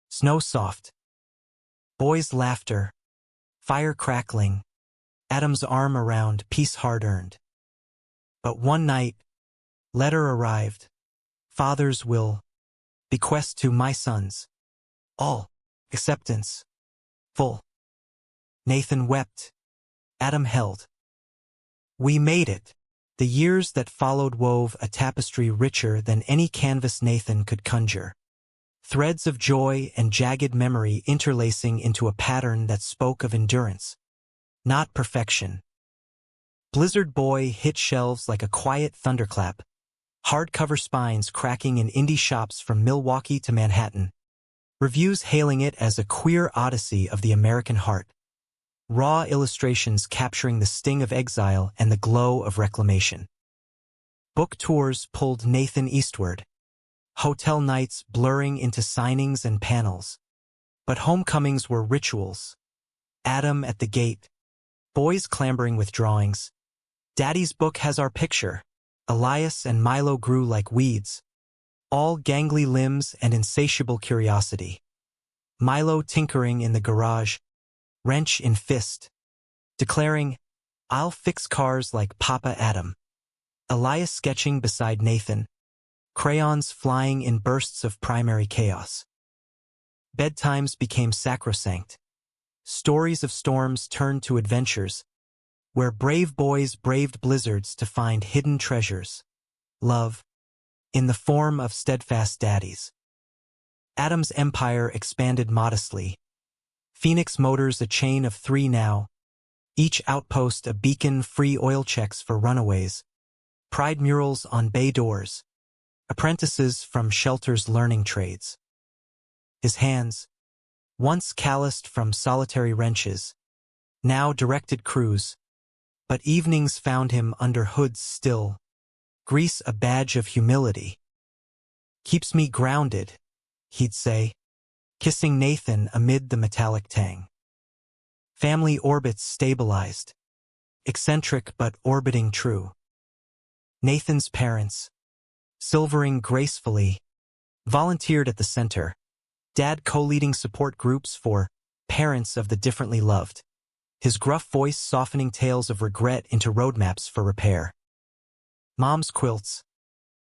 Snow soft. Boys laughter. Fire crackling. Adam's arm around peace hard-earned. But one night, letter arrived. Father's will. Bequest to my sons. All. Acceptance. Full. Nathan wept. Adam held. We made it. The years that followed wove a tapestry richer than any canvas Nathan could conjure. Threads of joy and jagged memory interlacing into a pattern that spoke of endurance, not perfection. Blizzard Boy hit shelves like a quiet thunderclap, hardcover spines cracking in indie shops from Milwaukee to Manhattan, reviews hailing it as a queer odyssey of the American heart, raw illustrations capturing the sting of exile and the glow of reclamation. Book tours pulled Nathan eastward, hotel nights blurring into signings and panels. But homecomings were rituals. Adam at the gate, boys clambering with drawings. Daddy's book has our picture. Elias and Milo grew like weeds, all gangly limbs and insatiable curiosity. Milo tinkering in the garage, wrench in fist, declaring, I'll fix cars like Papa Adam. Elias sketching beside Nathan, crayons flying in bursts of primary chaos. Bedtimes became sacrosanct. Stories of storms turned to adventures, where brave boys braved blizzards to find hidden treasures. Love, in the form of steadfast daddies. Adam's empire expanded modestly. Phoenix Motors a chain of 3 now, each outpost a beacon free oil checks for runaways. Pride murals on bay doors. Apprentices from shelters learning trades. His hands, once calloused from solitary wrenches, now directed crews, but evenings found him under hoods still, grease a badge of humility. Keeps me grounded, he'd say, kissing Nathan amid the metallic tang. Family orbits stabilized, eccentric but orbiting true. Nathan's parents, silvering gracefully, volunteered at the center. Dad co-leading support groups for parents of the differently loved. His gruff voice softening tales of regret into roadmaps for repair. Mom's quilts,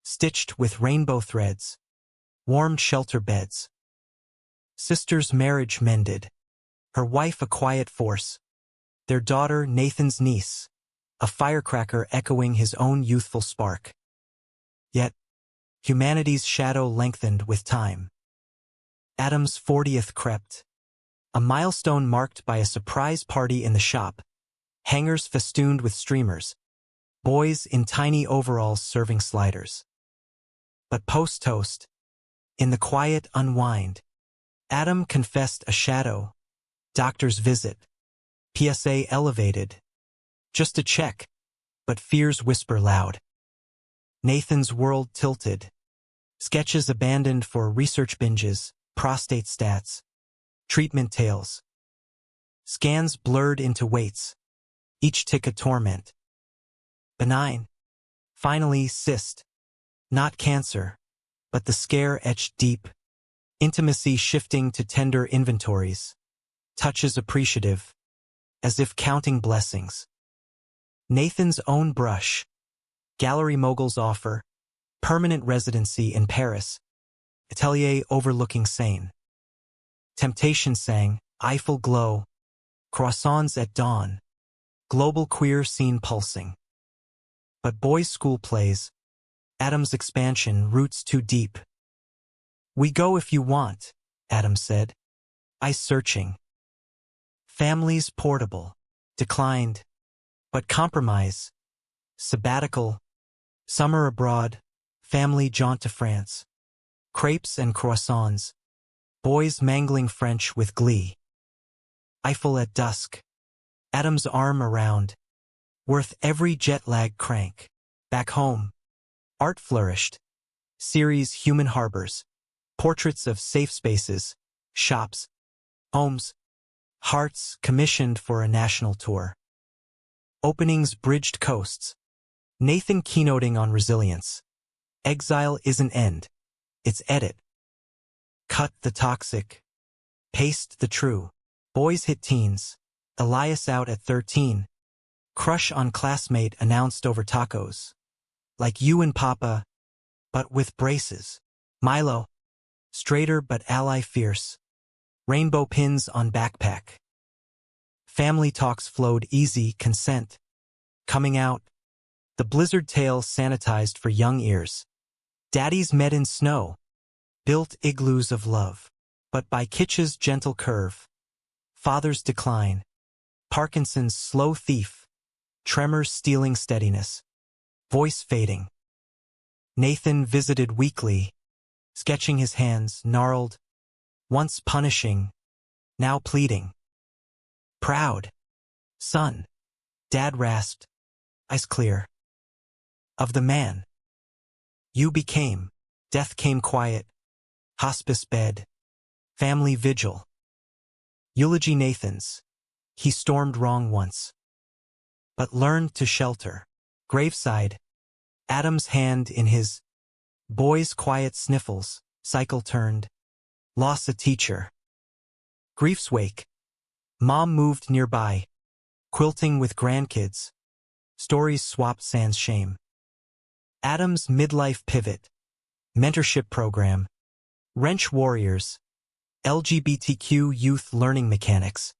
stitched with rainbow threads, warmed shelter beds. Sister's marriage mended, her wife a quiet force. Their daughter, Nathan's niece, a firecracker echoing his own youthful spark. Yet, humanity's shadow lengthened with time. Adam's 40th crept, a milestone marked by a surprise party in the shop, hangers festooned with streamers, boys in tiny overalls serving sliders. But post-toast, in the quiet unwind, Adam confessed a shadow, doctor's visit, PSA elevated. Just a check, but fears whisper loud. Nathan's world tilted, sketches abandoned for research binges, prostate stats, treatment tales. Scans blurred into weights, each tick a torment. Benign. Finally, cyst. Not cancer, but the scare etched deep. Intimacy shifting to tender inventories. Touches appreciative, as if counting blessings. Nathan's own brush. Gallery mogul's offer. Permanent residency in Paris. Atelier overlooking Seine. Temptation sang, Eiffel glow. Croissants at dawn. Global queer scene pulsing. But boys' school plays. Adam's expansion roots too deep. We go if you want, Adam said. Eyes searching. Families portable. Declined. But compromise. Sabbatical. Summer abroad. Family jaunt to France. Crepes and croissants. Boys mangling French with glee. Eiffel at dusk. Adam's arm around. Worth every jet-lag crank. Back home. Art flourished. Series Human Harbors. Portraits of safe spaces. Shops. Homes. Hearts commissioned for a national tour. Openings bridged coasts. Nathan keynoting on resilience. Exile isn't end. It's edit. Cut the toxic. Paste the true. Boys hit teens. Elias out at 13. Crush on classmate announced over tacos. Like you and Papa, but with braces. Milo. Straighter but ally fierce. Rainbow pins on backpack. Family talks flowed easy, consent. Coming out. The blizzard tale sanitized for young ears. Daddies met in snow. Built igloos of love. But by Kitsch's gentle curve. Father's decline. Parkinson's slow thief. Tremors stealing steadiness. Voice fading. Nathan visited weekly. Sketching his hands, gnarled. Once punishing. Now pleading. Proud. Son. Dad rasped. Eyes clear. Of the man. You became. Death came quiet. Hospice bed. Family vigil. Eulogy Nathan's. He stormed wrong once. But learned to shelter. Graveside. Adam's hand in his. Boy's quiet sniffles. Cycle turned. Loss a teacher. Grief's wake. Mom moved nearby. Quilting with grandkids. Stories swapped sans shame. Adam's midlife pivot. Mentorship program. Wrench warriors. LGBTQ youth learning mechanics.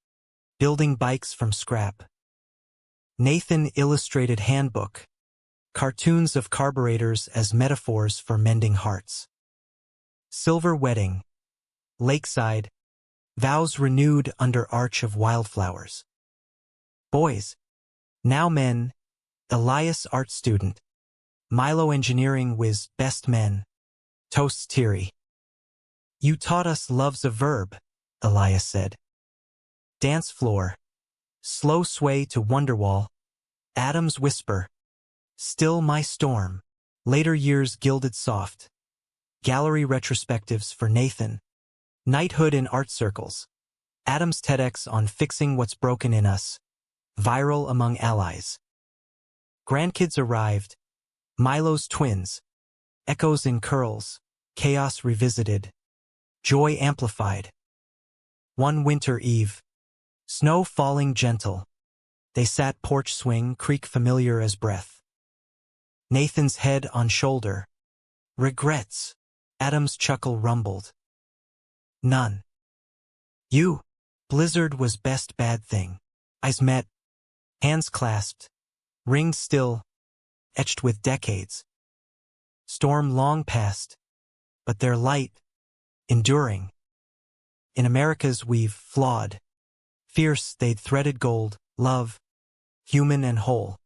Building bikes from scrap. Nathan illustrated handbook. Cartoons of carburetors as metaphors for mending hearts. Silver wedding. Lakeside. Vows renewed under arch of wildflowers. Boys. Now men. Elias art student. Milo engineering whiz best men. Toasts teary. You taught us love's a verb, Elias said. Dance floor. Slow sway to Wonderwall. Adam's whisper. Still my storm. Later years gilded soft. Gallery retrospectives for Nathan. Knighthood in art circles. Adam's TEDx on fixing what's broken in us. Viral among allies. Grandkids arrived. Milo's twins. Echoes in curls. Chaos revisited. Joy amplified. One winter eve. Snow falling gentle. They sat porch swing, creak familiar as breath. Nathan's head on shoulder. Regrets. Adam's chuckle rumbled. None. You. Blizzard was best bad thing. Eyes met. Hands clasped. Ringed still. Etched with decades. Storm long past. But their light. Enduring. In America's we've flawed. Fierce they'd threaded gold, love. Human and whole.